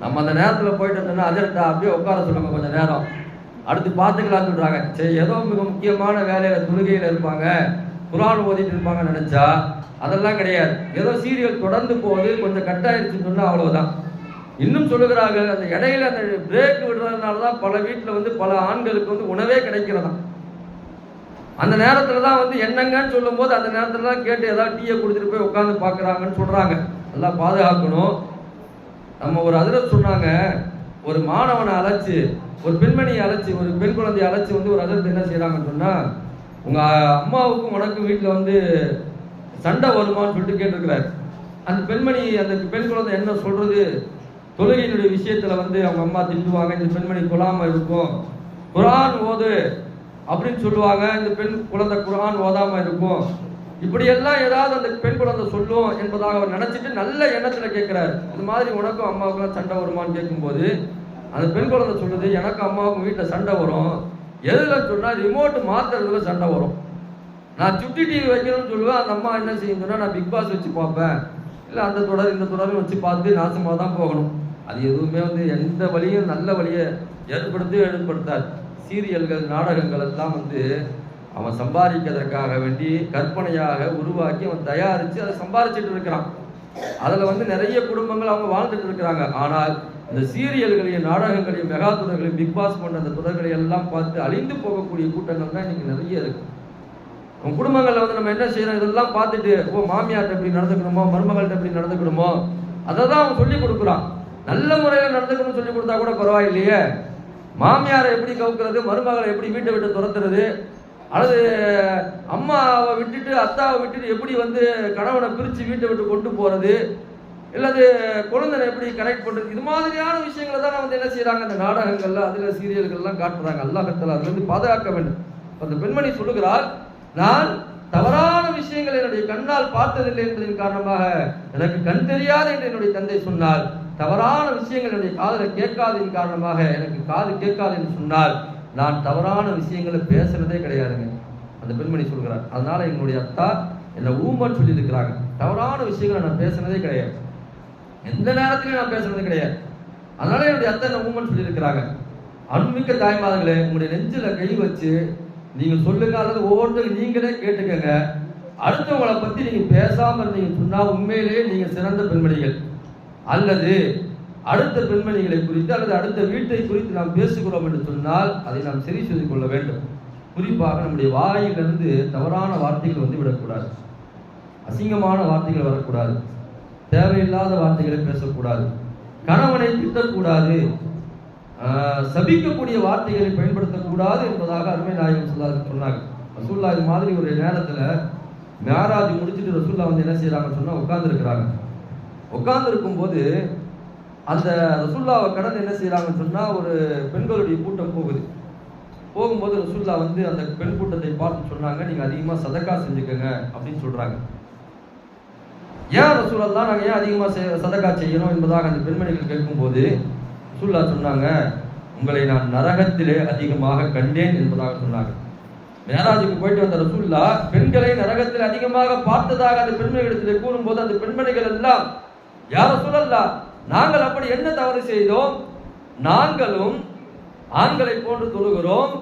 S1: நம்ம அந்த நேரத்தில் போயிட்டு வந்தோம்னா அஜர்த்தா அப்படியே உட்கார சொல்லுங்க கொஞ்சம் நேரம், அடுத்து பார்த்துக்கலான்னு சொல்கிறாங்க. சரி, ஏதோ மிக முக்கியமான வேலையில் தொழுகையில் இருப்பாங்க, குர்ஆன் ஓதிட்டு இருப்பாங்கன்னு நினச்சா அதெல்லாம் கிடையாது. ஏதோ சீரியல் தொடர்ந்து போகுது, கொஞ்சம் கட் ஆயிடுச்சுன்னு சொன்னால் அவ்வளோதான். இன்னும் சொல்லுகிறார்கள், அந்த இடையில அந்த பிரேக் விடுறதுனால தான் பல வீட்டில் பல ஆண்களுக்கு உணவே கிடைக்கிறதா. அந்த நேரத்தில் தான் என்னங்கன்னு சொல்லும் போது அந்த நேரத்தில் தான் கேட்டு ஏதாவது டீயை கொடுத்துட்டு போய் உட்காந்து பார்க்குறாங்கன்னு சொல்கிறாங்க. எல்லாம் பாதுகாக்கணும். நம்ம ஒரு ஹஜ்ரத் சொன்னாங்க, ஒரு மாணவனை அழைச்சி, ஒரு பெண்மணியை அழைச்சி, ஒரு பெண் குழந்தையை அழைச்சி ஒரு ஹஜ்ரத் என்ன செய்கிறாங்கன்னு சொன்னால், உங்கள் அம்மாவுக்கும் உனக்கும் வீட்டில் சண்டை வருமானு சொல்லிட்டு கேட்டிருக்கிறார். அந்த பெண்மணி, அந்த பெண் குழந்தை என்ன சொல்கிறது, தொழுகையினுடைய விஷயத்தில் அவங்க அம்மா திட்டுவாங்க, இந்த பெண்மணி கொள்ளாமல் இருக்கும், குர்ஆன் ஓது அப்படின்னு சொல்லுவாங்க, இந்த பெண் குழந்தை குர்ஆன் ஓதாமல் இருக்கும், இப்படியெல்லாம் ஏதாவது அந்த பெண் குழந்தை சொல்லும் என்பதாக அவர் நினச்சிட்டு நல்ல எண்ணத்தில் கேட்குறாரு. இது மாதிரி உனக்கும் அம்மாவுக்குலாம் சண்டை வருமானு கேட்கும்போது அந்த பெண் குழந்தை சொல்லுது, எனக்கும் அம்மாவுக்கும் வீட்டில் சண்டை வரும், எதில் சொன்னால் ரிமோட் மாற்றுறதுல சண்டை வரும். நான் சுட்டி டிவி வைக்கணும்னு சொல்லுவேன், அந்த அம்மா என்ன செய்யும் சொன்னால் நான் பிக் பாஸ் வச்சு பார்ப்பேன், இல்லை அந்த தொடர் இந்த தொடரும் வச்சு பார்த்து நாசமாக தான் போகணும். அது எதுவுமே எந்த வழியும் நல்ல வழியை ஏற்படுத்தாது. சீரியல்கள் நாடகங்கள் எல்லாம் அவன் சம்பாதிக்கிறதுக்காக வேண்டி கற்பனையாக உருவாக்கி அவன் தயாரித்து அதை சம்பாதிச்சுட்டு இருக்கிறான். அதில் நிறைய குடும்பங்கள் அவங்க வாழ்ந்துட்டு இருக்கிறாங்க. ஆனால் இந்த சீரியல்களையும் நாடகங்களையும் மெகா தொடர்களையும் பிக் பாஸ் போன்ற அந்த தொடர்களை எல்லாம் பார்த்து அழிந்து போகக்கூடிய கூட்டங்கள் தான் இன்னைக்கு நிறைய இருக்கு. உங்க குடும்பங்களில் நம்ம என்ன செய்யறோம், இதெல்லாம் பார்த்துட்டு மாமியார்ட்ட எப்படி நடந்துக்கணுமோ, மருமகள்கிட்ட எப்படி நடந்துக்கணுமோ அதை தான் அவன் சொல்லி கொடுக்குறான். நல்ல முறையில் நடந்துக்கணும்னு சொல்லி கொடுத்தா கூட பரவாயில்லையே, மாமியாரை எப்படி கவுக்கிறது, மருமகளை எப்படி வீட்டை விட்டு துரத்துறது, அல்லது அம்மாவை விட்டுட்டு அத்தாவை விட்டுட்டு எப்படி கணவனை பிரித்து வீட்டை விட்டு கொண்டு போகிறது, இல்லது குழந்தை எப்படி கனெக்ட் பண்ணுறது, இது மாதிரியான விஷயங்களை தான் என்ன செய்கிறாங்க இந்த நாடகங்கள்ல அதில் சீரியல்கள்லாம் காட்டுறாங்க. அல்லாஹ் தஆலா அதிலிருந்து பாதுகாக்க வேண்டும். அந்த பெண்மணி சொல்லுகிறார், நான் தவறான விஷயங்களை என்னுடைய கண்ணால் பார்த்ததில்லை என்பதன் காரணமாக எனக்கு கண் தெரியாது என்று என்னுடைய தந்தை சொன்னார். தவறான விஷயங்கள் என்னுடைய காதில் கேட்காததின் காரணமாக எனக்கு காது கேட்காது என்று சொன்னால் நான் தவறான விஷயங்களை பேசுறதே கிடையாதுங்க. அந்த பெண்மணி சொல்கிறார், அதனால எங்களுடைய அத்தா என்னை ஊமன்னு சொல்லி இருக்கிறாங்க. தவறான விஷயங்களை நான் பேசுனதே கிடையாது, எந்த நேரத்திலையும் நான் பேசுனது கிடையாது. அதனால என்னுடைய அத்தா என்ன ஊமன்னு சொல்லி இருக்கிறாங்க. அன்புமிக்க தாய்மார்களே, உங்களுடைய நெஞ்சில கை வச்சு நீங்க சொல்லுங்க, அல்லது ஒவ்வொருத்தரும் நீங்களே கேட்டுக்கங்க. அடுத்தவங்களை பத்தி நீங்க பேசாம இருந்தீங்க சொன்னா உண்மையிலேயே நீங்க சிறந்த பெண்மணிகள். அல்லது அடுத்த பெண்மணிகளை குறித்து அல்லது அடுத்த வீட்டை குறித்து நாம் பேசுகிறோம் என்று சொன்னால் அதை நாம் சரி செய்து கொள்ள வேண்டும். குறிப்பாக நம்முடைய வாயிலிருந்து தவறான வார்த்தைகள் விடக்கூடாது, அசிங்கமான வார்த்தைகள் வரக்கூடாது, தேவையில்லாத வார்த்தைகளை பேசக்கூடாது, கணவனை திட்டக்கூடாது, சபிக்கக்கூடிய வார்த்தைகளை பயன்படுத்தக்கூடாது என்பதாக அருமை நாயகம் ஸல்லல்லாஹு அலைஹி சொன்னாங்க. ரசூலுல்லாஹ் இது மாதிரி ஒரு நேரத்தில் மேராஜ் முடிச்சுட்டு ரசூலுல்லாஹ் என்ன செய்யறாங்கன்னு சொன்னா உட்கார்ந்துருக்கிறாங்க. உட்கார்ந்துருக்கும் போது அந்த ரசூலுல்லாஹ்வை கடந்து என்ன செய்யறாங்கன்னு சொன்னா ஒரு பெண்களுடைய கூட்டம் போகும்போது ரசூலுல்லாஹ் அந்த பெண் கூட்டத்தை பார்த்து சொன்னாங்க, நீங்க அதிகமா சதக்கா செஞ்சுக்கங்க அப்படின்னு சொல்றாங்க. ஏன் ரசூலுல்லாஹ் நாங்கள் ஏன் அதிகமாக சதக்கா செய்யணும் என்பதாக அந்த பெண்மணிகள் கேட்கும்போது ரசூலுல்லாஹ் சொன்னாங்க, உங்களை நான் நரகத்திலே அதிகமாக கண்டேன் என்பதாக சொன்னார்கள். மேராஜுக்கு போயிட்டு வந்த ரசூலுல்லாஹ் பெண்களை நரகத்தில் அதிகமாக பார்த்ததாக அந்த பெண்மணிகளிடத்திலே கூறும்போது அந்த பெண்மணிகள் எல்லாம், யா ரசூலல்லாஹ், நாங்கள் அப்படி என்ன தவறு செய்தோம்? நாங்களும் ஆண்களை போன்று தொழுகிறோம்,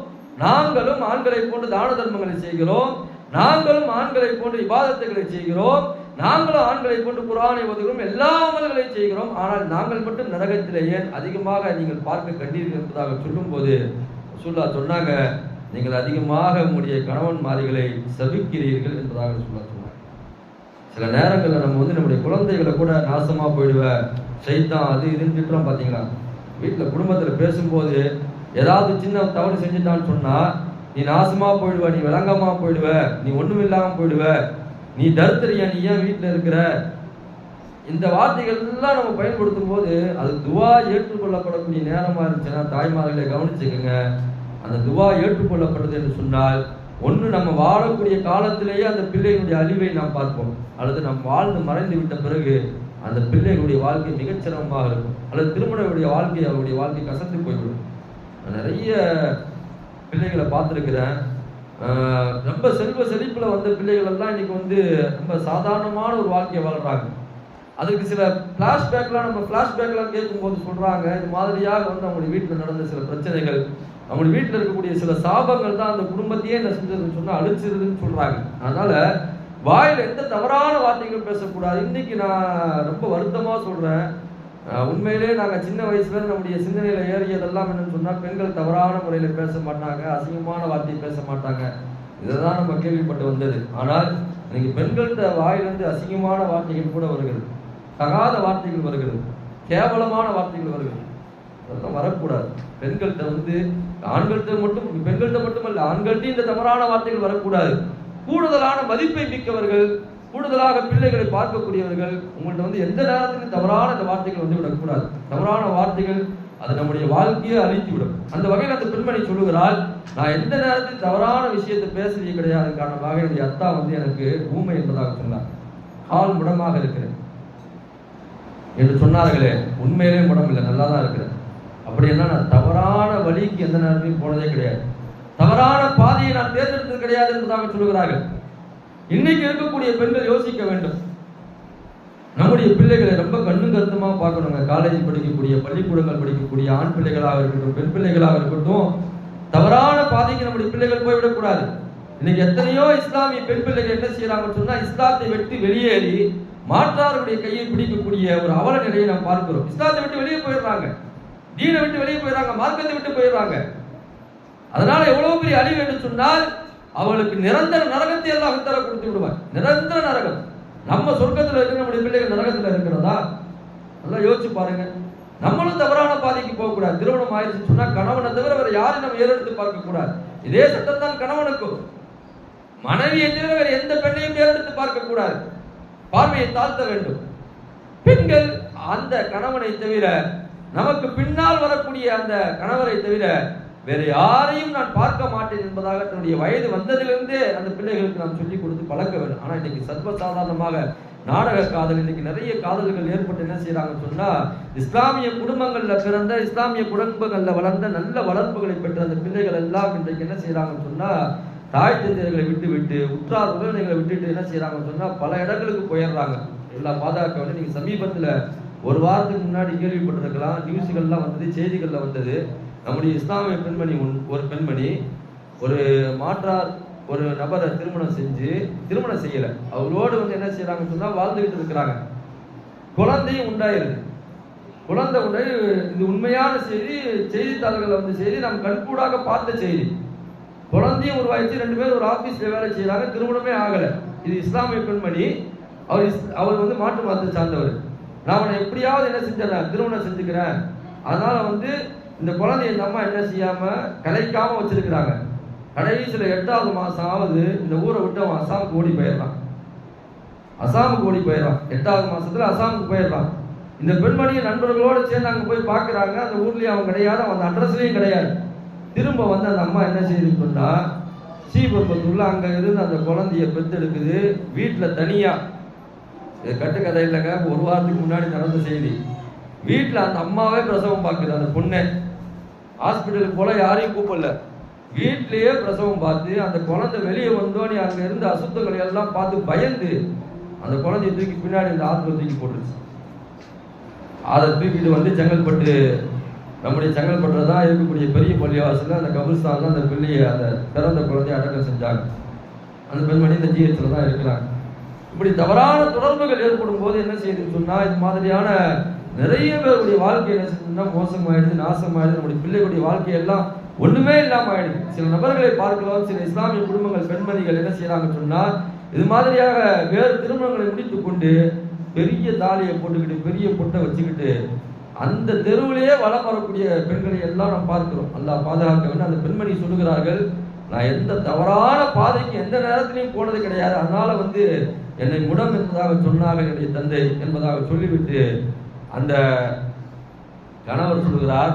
S1: நாங்களும் ஆண்களை போன்று தான தர்மங்களை செய்கிறோம், நாங்களும் ஆண்களை போன்று இபாதத்துகளை செய்கிறோம், நாங்களும் ஆண்களை போன்று குர்ஆனை ஓதுகிறோம், எல்லா அமல்களையும் செய்கிறோம், ஆனால் நாங்கள் மட்டும் நரகத்திலே ஏன் அதிகமாக நீங்கள் பார்க்க கண்டீர்கள் என்பதாக சொல்லும்போது ரசூலுல்லாஹ் சொன்னாங்க, நீங்கள் அதிகமாக உங்களுடைய கணவன்மார்களை சபிக்கிறீர்கள் என்பதாக சொன்னாங்க. சில நேரங்களில் நம்ம நம்முடைய குழந்தைகளை கூட நாசமா போயிடுவ, சைத்தான் அது இதுன்னு திட்டுறோம். பார்த்தீங்களா, வீட்டில் குடும்பத்தில் பேசும்போது ஏதாவது சின்ன தவறு செஞ்சுட்டான்னு சொன்னா, நீ நாசமா போயிடுவ, நீ விளங்கமா போயிடுவ, நீ ஒண்ணும் இல்லாம போயிடுவ, நீ தருத்திரியா, நீ ஏன் வீட்டில் இருக்கிற, இந்த வார்த்தைகள் எல்லாம் நம்ம பயன்படுத்தும் போது அது துவா ஏற்றுக்கொள்ளப்படக்கூடிய நேரமா இருந்துச்சுன்னா தாய்மார்களை கவனிச்சுக்கோங்க. அந்த துவா ஏற்றுக்கொள்ளப்பட்டது என்று சொன்னால், ஒன்று நம்ம வாழக்கூடிய காலத்திலேயே அந்த பிள்ளைகளுடைய அழிவை நாம் பார்ப்போம், அல்லது நாம் வாழ்ந்து மறைந்து விட்ட பிறகு அந்த பிள்ளைகளுடைய வாழ்க்கை மிகச்சிரமமாக இருக்கும், அல்லது திருமணனுடைய வாழ்க்கை அவருடைய வாழ்க்கை கசந்து போய்விடும். நான் நிறைய பிள்ளைகளை பார்த்துருக்கிறேன். ரொம்ப செல்வ செழிப்பில் வந்த பிள்ளைகள் எல்லாம் இன்னைக்கு ரொம்ப சாதாரணமான ஒரு வாழ்க்கையை வாழ்றாங்க. அதுக்கு சில ஃப்ளாஷ்பேக்லாம் நம்ம ஃப்ளாஷ்பேக்லாம் கேட்கும்போது சொல்றாங்க, இது மாதிரியாக அவங்களுடைய வீட்டில் நடந்த சில பிரச்சனைகள், அவங்க வீட்டில் இருக்கக்கூடிய சில சாபங்கள் தான் அந்த குடும்பத்தையே என்ன செஞ்சதுன்னு சொன்னா அழிச்சிருதுன்னு சொல்றாங்க. அதனால வாயில எந்த தவறான வார்த்தைகள் பேசக்கூடாது. இன்னைக்கு நான் ரொம்ப வருத்தமா சொல்றேன், உண்மையிலே நாங்கள் சின்ன வயசுல நம்முடைய சிந்தனையில ஏறியதெல்லாம் என்னன்னு சொன்னா, பெண்கள் தவறான முறையில பேச மாட்டாங்க, அசிங்கமான வார்த்தையை பேச மாட்டாங்க, இதைதான் நம்ம கேள்விப்பட்டு வந்தது. ஆனால் இன்னைக்கு பெண்கள்கிட்ட வாயிலிருந்து அசிங்கமான வார்த்தைகள் கூட வருகிறது, தகாத வார்த்தைகள் வருகிறது, கேவலமான வார்த்தைகள் வருகிறது. அதெல்லாம் வரக்கூடாது. பெண்கள்கிட்ட ஆண்கள்கிட்ட மட்டுமல்ல, ஆண்கள்கிட்ட இந்த தவறான வார்த்தைகள் வரக்கூடாது. கூடுதலான மதிப்பை மிக்கவர்கள், கூடுதலாக பிள்ளைகளை பார்க்கக்கூடியவர்கள், உங்கள்கிட்ட எந்த நேரத்திலும் தவறான இந்த வார்த்தைகள் விடக்கூடாது. தவறான வார்த்தைகள் அது நம்முடைய வாழ்க்கையை அழித்து விடும். அந்த வகையில் அந்த பெண்மணி சொல்லுகிறாள், நான் எந்த நேரத்தில் தவறான விஷயத்தை பேசுறது கிடையாது காரணமாக என்னுடைய அத்தா எனக்கு ஊமை என்பதாக சொன்னார். கால் முடமாக இருக்கிறேன் என்று சொன்னார்களே, உண்மையிலே முடம் இல்லை, நல்லா தான் இருக்கிறேன். அப்படி என்ன, நான் தவறான வழிக்கு எந்த நேரத்தையும் போனதே கிடையாது, தவறான பாதையை நான் தேர்ந்தெடுத்தது கிடையாது என்பதாக சொல்லுகிறார்கள். இன்னைக்கு இருக்கக்கூடிய பெண்கள் யோசிக்க வேண்டும், நம்முடைய பிள்ளைகளை ரொம்ப கண்ணும் கருத்துமா பார்க்கணுங்க. காலேஜ் படிக்கக்கூடிய, பள்ளிக்கூடங்கள் படிக்கக்கூடிய ஆண் பிள்ளைகளாக இருக்கட்டும், பெண் பிள்ளைகளாக இருக்கட்டும், தவறான பாதைக்கு நம்முடைய பிள்ளைகள் போய்விடக்கூடாது. இன்னைக்கு எத்தனையோ இஸ்லாமிய பெண் பிள்ளைகள் என்ன செய்யறாங்கன்னு சொன்னா, இஸ்லாத்தை விட்டு வெளியேறி மாற்றாருடைய கையை பிடிக்கக்கூடிய ஒரு அவல நிலையை நாம் பார்க்கிறோம். இஸ்லாத்தை விட்டு வெளியே போயிடுறாங்க, தீனை விட்டு வெளியே போயிடுறாங்க, மார்க்கத்தை விட்டு போயிடுறாங்க. அதனால எவ்வளவு பெரிய அழிவு என்று சொன்னால், அவளுக்கு நிரந்தர நரகத்தை எல்லாம் வித்தர கொடுத்து விடுவார். நிரந்தர நரகம். நம்ம சொர்க்கத்தில் இருக்கிற நம்முடைய பிள்ளைகள் நரகத்தில் இருக்கிறதா? நல்லா யோசிச்சு பாருங்க. நம்மளும் தவறான பாதைக்கு போகக்கூடாது. திருமணம் ஆயிடுச்சு சொன்னா கணவனை தவிர வேற யாரும் நம்ம ஏறெடுத்து பார்க்க கூடாது. இதே சட்டம் தான் கணவனுக்கும். மனைவியை தவிர வேற எந்த பெண்ணையும் ஏறெடுத்து பார்க்க கூடாது, பார்வையை தாழ்த்த வேண்டும். பெண்கள் அந்த கணவனை தவிர, நமக்கு பின்னால் வரக்கூடிய அந்த கணவரை தவிர வேற யாரையும் நான் பார்க்க மாட்டேன் என்பதாக தன்னுடைய வயது வந்ததிலிருந்தே அந்த பிள்ளைகளுக்கு நாம் சொல்லிக் கொடுத்து பழக்க வேண்டும். ஆனா இன்னைக்கு சர்வசாதாரணமாக நாடக காதல், இன்னைக்கு நிறைய காதல்கள் ஏற்பட்டு என்ன செய்யறாங்கன்னு சொன்னா, இஸ்லாமிய குடும்பங்கள்ல பிறந்த, இஸ்லாமிய குடும்பங்கள்ல வளர்ந்த, நல்ல வளர்ப்புகளை பெற்ற அந்த பிள்ளைகள் எல்லாம் இன்றைக்கு என்ன செய்யறாங்கன்னு சொன்னா, தாய் தந்தையர்களை விட்டு உற்றார் உறவினர்களை விட்டுட்டு என்ன செய்யறாங்கன்னு சொன்னா, பல இடங்களுக்கு போயிடுறாங்க. எல்லாம் பாதுகாக்க வேண்டும். நீங்க சமீபத்துல ஒரு வாரத்துக்கு முன்னாடி கேள்விப்பட்டிருக்கலாம், நியூஸ்கள்லாம் வந்தது, செய்திகள்ல வந்தது. நம்முடைய இஸ்லாமிய பெண்மணி, ஒரு பெண்மணி ஒரு மாற்றார் ஒரு நபரை திருமணம் செய்யல, அவரோடு என்ன செய்யறாங்கன்னு சொன்னா வாழ்ந்துகிட்டு இருக்கிறாங்க. குழந்தையும் உண்டாயிருது. குழந்தை உண்டாயி, இது உண்மையான செய்தி, செய்தித்தாள்கள் செய்தி, நம்ம கண்கூடாக பார்த்த செய்தி. குழந்தையும் உருவாயிடுச்சு, 2 பேரும் ஒரு ஆபீஸ்ல வேலை செய்யறாங்க, திருமணமே ஆகல. இது இஸ்லாமிய பெண்மணி, அவர் மாற்று மதத்தை சார்ந்தவர். நான் அவனை எப்படியாவது என்ன செஞ்சேன், திருமணம் செஞ்சுக்கிறேன், அதனால இந்த குழந்தைய இந்த அம்மா என்ன செய்யாம கலைக்காம வச்சிருக்கிறாங்க. கடைசியில் 8வது மாசம் ஆகுது, இந்த ஊரை விட்டு அவன் அசாமுக்கு ஓடி போயிடறான். 8வது மாசத்துல அசாமுக்கு போயிடறான். இந்த பெண்மணியை நண்பர்களோடு சேர்ந்து அங்க போய் பாக்குறாங்க. அந்த ஊர்லயும் அவன் கிடையாது, அவன் அட்ரஸ்லயும் கிடையாது. திரும்ப அந்த அம்மா என்ன செய்யுதுன்னு சொன்னா, ஸ்ரீபெரும்புத்தூர்ல அங்க இருந்து அந்த குழந்தைய பெத்தெடுக்குது, வீட்டுல தனியா. இது கட்டுக்கதை இல்லைங்க, ஒரு வாரத்துக்கு முன்னாடி நடந்த செய்தி. வீட்டுல அந்த அம்மாவே பிரசவம் பார்க்குது. அந்த பொண்ணு ஹாஸ்பிட்டலுக்கு போல யாரையும் கூப்பிடல, வீட்டிலேயே பிரசவம் பார்த்து அந்த குழந்தை வெளியே வந்தோன்னு அங்க இருந்த அசுத்தங்களை எல்லாம் பார்த்து பயந்து அந்த குழந்தைய தூக்கி பின்னாடி இந்த ஆத்துல தூக்கி போட்டுருச்சு. அதை தூக்கிட்டு வந்து செங்கல்பட்டு, நம்முடைய செங்கல்பட்டுல தான் இருக்கக்கூடிய பெரிய பள்ளிவாசல அந்த கபிரிஸ்தான்ல அந்த பிள்ளையை, அந்த பிறந்த குழந்தைய அடக்கம் செஞ்சாங்க. அந்த பெண்மணி இந்த ஜிஹெச்ல தான் இருக்கிறாங்க. இப்படி தவறான தொடர்புகள் ஏற்படும் போது என்ன செய்யுதுன்னு சொன்னா, இது மாதிரியான நிறைய பேருடைய வாழ்க்கை என்ன செய்யுதுன்னா மோசமாயிடுது, நாசமாயிடுது. நம்முடைய பிள்ளைகளுடைய வாழ்க்கையெல்லாம் ஒண்ணுமே இல்லாம ஆயிடுது. சில நபர்களை பார்க்கலாம், சில இஸ்லாமிய குடும்பங்கள், பெண்மணிகள் என்ன செய்யறாங்கன்னு சொன்னா, இது மாதிரியாக வேறு திருமணங்களை முடித்துக் கொண்டு பெரிய தாலியை போட்டுக்கிட்டு பெரிய பொட்டை வச்சுக்கிட்டு அந்த தெருவிலேயே வளம் வரக்கூடிய பெண்களை எல்லாம் நாம் பார்க்கிறோம். அல்லாஹ் பாதுகாக்க வேண்டும். அந்த பெண்மணி சொல்லுகிறார்கள், நான் எந்த தவறான பாதைக்கு எந்த நேரத்திலையும் போனது கிடையாது, அதனால என்னை முடம் என்பதாக சொன்னார்கள் என்னுடைய தந்தை என்பதாக சொல்லிவிட்டு அந்த கணவர் சொல்கிறார்,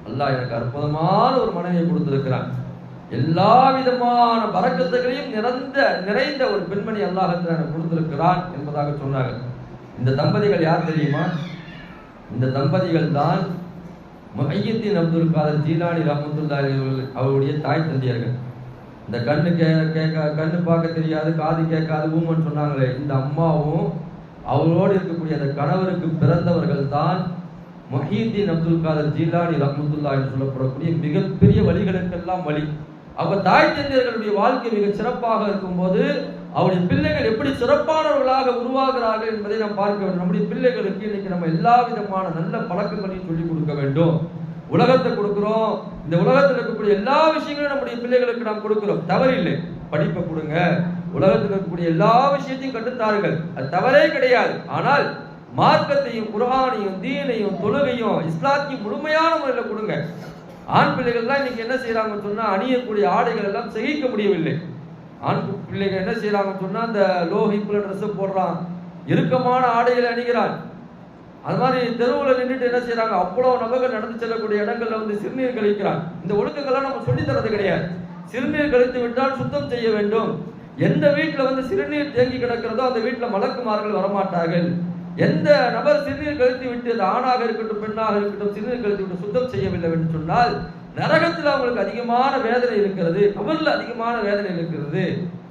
S1: அல்லாஹ் எனக்கு அற்புதமான ஒரு மனைவியை கொடுத்திருக்கிறான், எல்லா விதமான பரக்கத்துகளையும் நிறைந்த ஒரு பெண்மணி அல்லாஹ் எனக்கு கொடுத்திருக்கிறான் என்பதாக சொன்னார்கள். இந்த தம்பதிகள் யார் தெரியுமா? இந்த தம்பதிகள் தான் முஹையத்தீன் அப்துல் காதர் ஜீலானி ரஹ்மத்துல்லாஹி அவருடைய தாய் தந்தையர்கள். இந்த கண்ணு பார்க்க தெரியாது, காது கேட்காது, ஊமன் சொன்னாங்களே, இந்த அம்மாவும் அவரோடு இருக்கக்கூடிய அந்த கணவருக்கு பிறந்தவர்கள் தான் முஹையத்தீன் அப்துல் காதர் ஜீலானி ரஹ்மத்துல்லாஹி என்று சொல்லப்படக்கூடிய மிகப்பெரிய வழிகளுக்கெல்லாம் வழி. அப்ப தாய் தந்தையர்களுடைய வாழ்க்கை மிக சிறப்பாக இருக்கும்போது அவருடைய பிள்ளைகள் எப்படி சிறப்பானவர்களாக உருவாகிறார்கள் என்பதை நாம் பார்க்க வேண்டும். நம்முடைய பிள்ளைகளுக்கு இன்னைக்கு நம்ம எல்லா விதமான நல்ல பழக்கங்களையும் சொல்லிக் கொடுக்க வேண்டும். உலகத்தை கொடுக்கிறோம், இந்த உலகத்தில் இருக்கக்கூடிய எல்லா விஷயங்களும் நம்முடைய பிள்ளைகளுக்கு நாம் கொடுக்கிறோம், தவறில்லை. படிப்பை கொடுங்க, உலகத்தில் இருக்கக்கூடிய எல்லா விஷயத்தையும் கற்றுத்தாருங்கள், அது தவறே கிடையாது. ஆனால் மார்க்கத்தையும் குர்ஆனையும் தீனையும் தொழுகையும் இஸ்லாத்தையும் முழுமையான முறையில் கொடுங்க. ஆண் பிள்ளைகள்லாம் இன்னைக்கு என்ன செய்யறாங்கன்னு சொன்னா, அணியக்கூடிய ஆடைகள் எல்லாம் சகிக்க முடியவில்லை. ஆண் பிள்ளைகள் என்ன செய்யறாங்கன்னு சொன்னா, அந்த லோ ஹிப்ல ட்ரெஸ் போடுறான், இறுக்கமான ஆடைகளை அணிகிறான். அது மாதிரி தெருவில் நின்றுட்டு என்ன செய்யறாங்க, அவ்வளவு நபர்கள் நடந்து செல்லக்கூடிய இடங்கள்ல சிறுநீர் கழிக்கிறான். இந்த ஒழுக்கங்கள்லாம் நம்ம சொல்லி தரது கிடையாது. சிறுநீர் கழித்து விட்டால் சுத்தம் செய்ய வேண்டும். எந்த வீட்டுல சிறுநீர் தேங்கி கிடக்கிறதோ அந்த வீட்டுல மலக்குமார்கள் வரமாட்டார்கள். எந்த நபர் சிறுநீர் கழித்து விட்டு, அது ஆணாக இருக்கட்டும் பெண்ணாக இருக்கட்டும், சிறுநீர் கழித்து விட்டு சுத்தம் செய்யவில்லை என்று சொன்னால் நரகத்தில் அவங்களுக்கு அதிகமான வேதனை இருக்கிறது, கபர்ல அதிகமான வேதனை இருக்கிறது.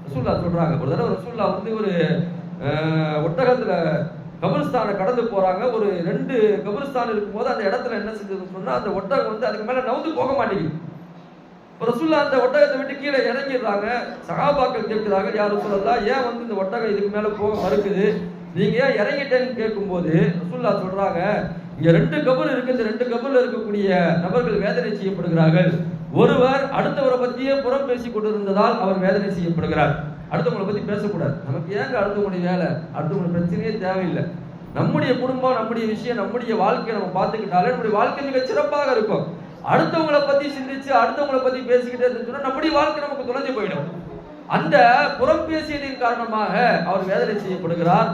S1: ரசூல்லா சொல்றாங்க. ஒரு தடவை ரசூல்லா ஒரு ஒட்டகத்துல கபிரிஸ்தானை கடந்து போறாங்க. ஒரு 2 கபிரிஸ்தான் இருக்கும்போது அந்த இடத்துல என்ன செஞ்சதுன்னு சொன்னா, அந்த ஒட்டகம் அதுக்கு மேல நவுந்து போக மாட்டேங்குது. ரசூல்லா அந்த ஒட்டகத்தை விட்டு கீழே இறங்கிடுறாங்க. சகாபாக்கள் கேட்கிறாங்க, யார் ரசூலல்லாஹ், ஏன் இந்த ஒட்டகம் இதுக்கு மேல போக மறுக்குது, நீங்க ஏன் இறங்கிட்டேன்னு கேட்கும்போது ரசூல்லா சொல்றாங்க, இங்க 2 கபர் இருக்கு, இந்த 2 கபர்ல இருக்கக்கூடிய நபர்கள் வேதனை செய்யப்படுகிறார்கள். ஒருவர் அடுத்தவரை பத்தியே புறம் பேசி கொண்டிருந்ததால் அவர் வேதனை செய்யப்படுகிறார். அடுத்தவங்களை பத்தி பேசக்கூடாது. நமக்கு ஏங்க அடுத்தவங்களுடைய வேலை, அடுத்தவங்களுடைய பிரச்சனையே தேவையில்லை. நம்முடைய குடும்பம், நம்முடைய விஷயம், நம்முடைய வாழ்க்கையை நம்ம பார்த்துக்கிட்டாலே நம்முடைய வாழ்க்கை மிக சிறப்பாக இருக்கும். அடுத்தவங்களை பத்தி சிந்திச்சு அடுத்தவங்களை பத்தி பேசிக்கிட்டே இருந்துச்சுன்னா நம்முடைய வாழ்க்கை நமக்கு தொலைஞ்சு போயிடும். அந்த புறம் பேசியதின் காரணமாக அவர் வேதனை செய்யப்படுகிறார்.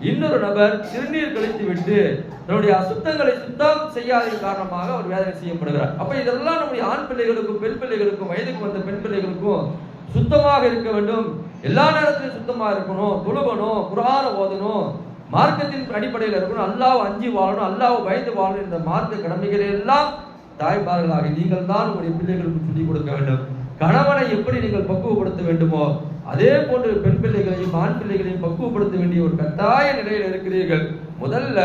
S1: இன்னொரு நபர் சிறுநீர் கழித்து விட்டு தன்னுடைய அசுத்தங்களை சுத்தம் செய்யாததின் காரணமாக அவர் வேதனை செய்யப்படுகிறார். அப்ப இதெல்லாம் நம்முடைய ஆண் பிள்ளைகளுக்கும் பெண் பிள்ளைகளுக்கும், வயதுக்கு வந்த பெண் பிள்ளைகளுக்கும் சுத்தமாக இருக்க வேண்டும். எல்லா நேரத்திலும் சுத்தமாக இருக்கணும், தொழுகணும், குர்ஆனை ஓதணும், மார்க்கத்தின் அடிப்படையில் இருக்கணும், அல்லாஹ்வை அஞ்சி வாழணும், அல்லாஹ்வை பயந்து வாழணும். இந்த மார்க்க கடமைகளை எல்லாம் தாய்மார்களாக நீங்கள் தான் உங்களுடைய பிள்ளைகளுக்கு சொல்லிக் கொடுக்க வேண்டும். கணவனை எப்படி நீங்கள் பக்குவப்படுத்த வேண்டுமோ அதே போன்று பெண் பிள்ளைகளையும் ஆண் பிள்ளைகளையும் பக்குவப்படுத்த வேண்டிய ஒரு கட்டாய நிலையில் இருக்கிறீர்கள். முதல்ல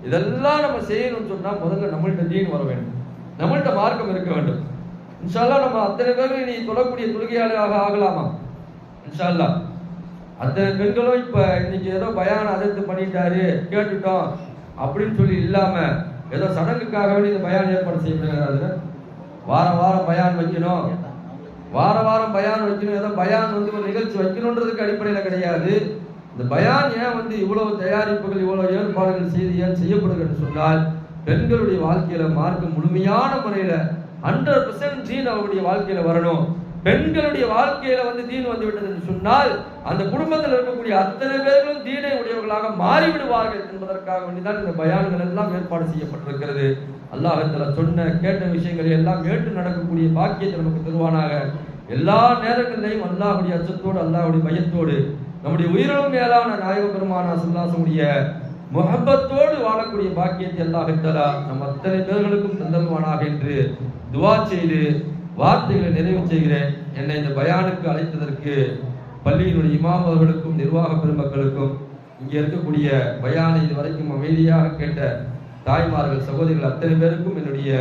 S1: இதெல்லாம் நம்ம செய்யணும்னு சொன்னா முதல்ல நம்மள்கிட்ட தீன் வர வேண்டும், நம்மள்கிட்ட மார்க்கம் இருக்க வேண்டும். இன்ஷா அல்லாஹ் நம்ம அத்தனை பேரும் நீ தொழக்கூடிய தொழுகையாளராக ஆகலாமா? இன்ஷா அல்லாஹ் அத்தனை பெண்களும் இப்ப இன்னைக்கு ஏதோ பயான அதிர்த்து பண்ணிட்டாரு கேட்டுட்டோம் அப்படின்னு சொல்லி இல்லாம ஏதோ சடங்குக்காக வேண்டி இந்த பயான் ஏற்பாடு செய்யப்படுகிறது. வாரம் வாரம் பயான் வைக்கணும், வாரம் வாரம் பயான் வைக்கணும், ஏதோ பயான் ஒரு நிகழ்ச்சி வைக்கணுன்றதுக்கு அடிப்படையில் கிடையாது. இந்த பயான் ஏன் இவ்வளவு தயாரிப்புகள், இவ்வளவு ஏற்பாடுகள் செய்து ஏன் செய்யப்படுகிறது சொன்னால், பெண்களுடைய வாழ்க்கையில மார்க்கம் முழுமையான முறையில 100% தீன் அவருடைய வாழ்க்கையில வரணும். பெண்களுடைய வாழ்க்கையில தீன் வந்து விட்டது என்று சொன்னால் அந்த குடும்பத்தில் இருக்கக்கூடிய அத்தனை பேர்களும் தீனை உடையவர்களாக மாறிவிடுவார்கள் என்பதற்காக வேண்டிதான் இந்த பயான்கள் எல்லாம் ஏற்பாடு செய்யப்பட்டிருக்கிறது. அல்லாஹ் சொன்ன கேட்ட விஷயங்களை எல்லாம் ஏற்று நடக்கக்கூடிய பாக்கியத்தை நமக்கு தருவானாக. எல்லா நேரங்களிலையும் அல்லாஹ்வுடைய அச்சத்தோடு, அல்லாஹ்வுடைய பயத்தோடு, நம்முடைய உயிரினும் மேலான நாயக பெருமானா ஸல்லல்லாஹு அலைஹி முஹப்பத்தோடு வாழக்கூடிய பாக்கியத்தை அல்லாஹ் தஆலா நம் அத்தனை பேர்களுக்கும் தந்தல்வானாக என்று துஆ செய்து வார்த்தைகளை நிறைவு செய்கிறேன். என்னை இந்த பயானுக்கு அழைத்ததற்கு பள்ளியினுடைய இமாம் அவர்களுக்கும் நிர்வாக பெருமக்களுக்கும் இங்கே இருக்கக்கூடிய பயானை இதுவரைக்கும் அமைதியாக கேட்ட தாய்மார்கள் சகோதரிகள் அத்தனை பேருக்கும் என்னுடைய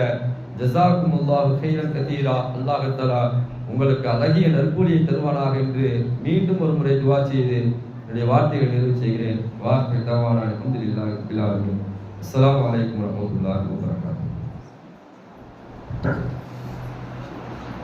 S1: ஜஸாக்குமுல்லாஹு கைரன் கதீரா. அல்லாஹ் தஆலா உங்களுக்கு அழகிய நற்கூலியை தருவானாக என்று மீண்டும் ஒரு முறை துஆ செய்து என்னுடைய வார்த்தைகளை நிறைவு செய்கிறேன். வாஹிரு தஅவானா அல்ஹம்துலில்லாஹி ரப்பில் ஆலமீன். அஸ்ஸலாமு அலைக்கும் வரஹ்மத்துல்லாஹி வபரகாத்துஹு.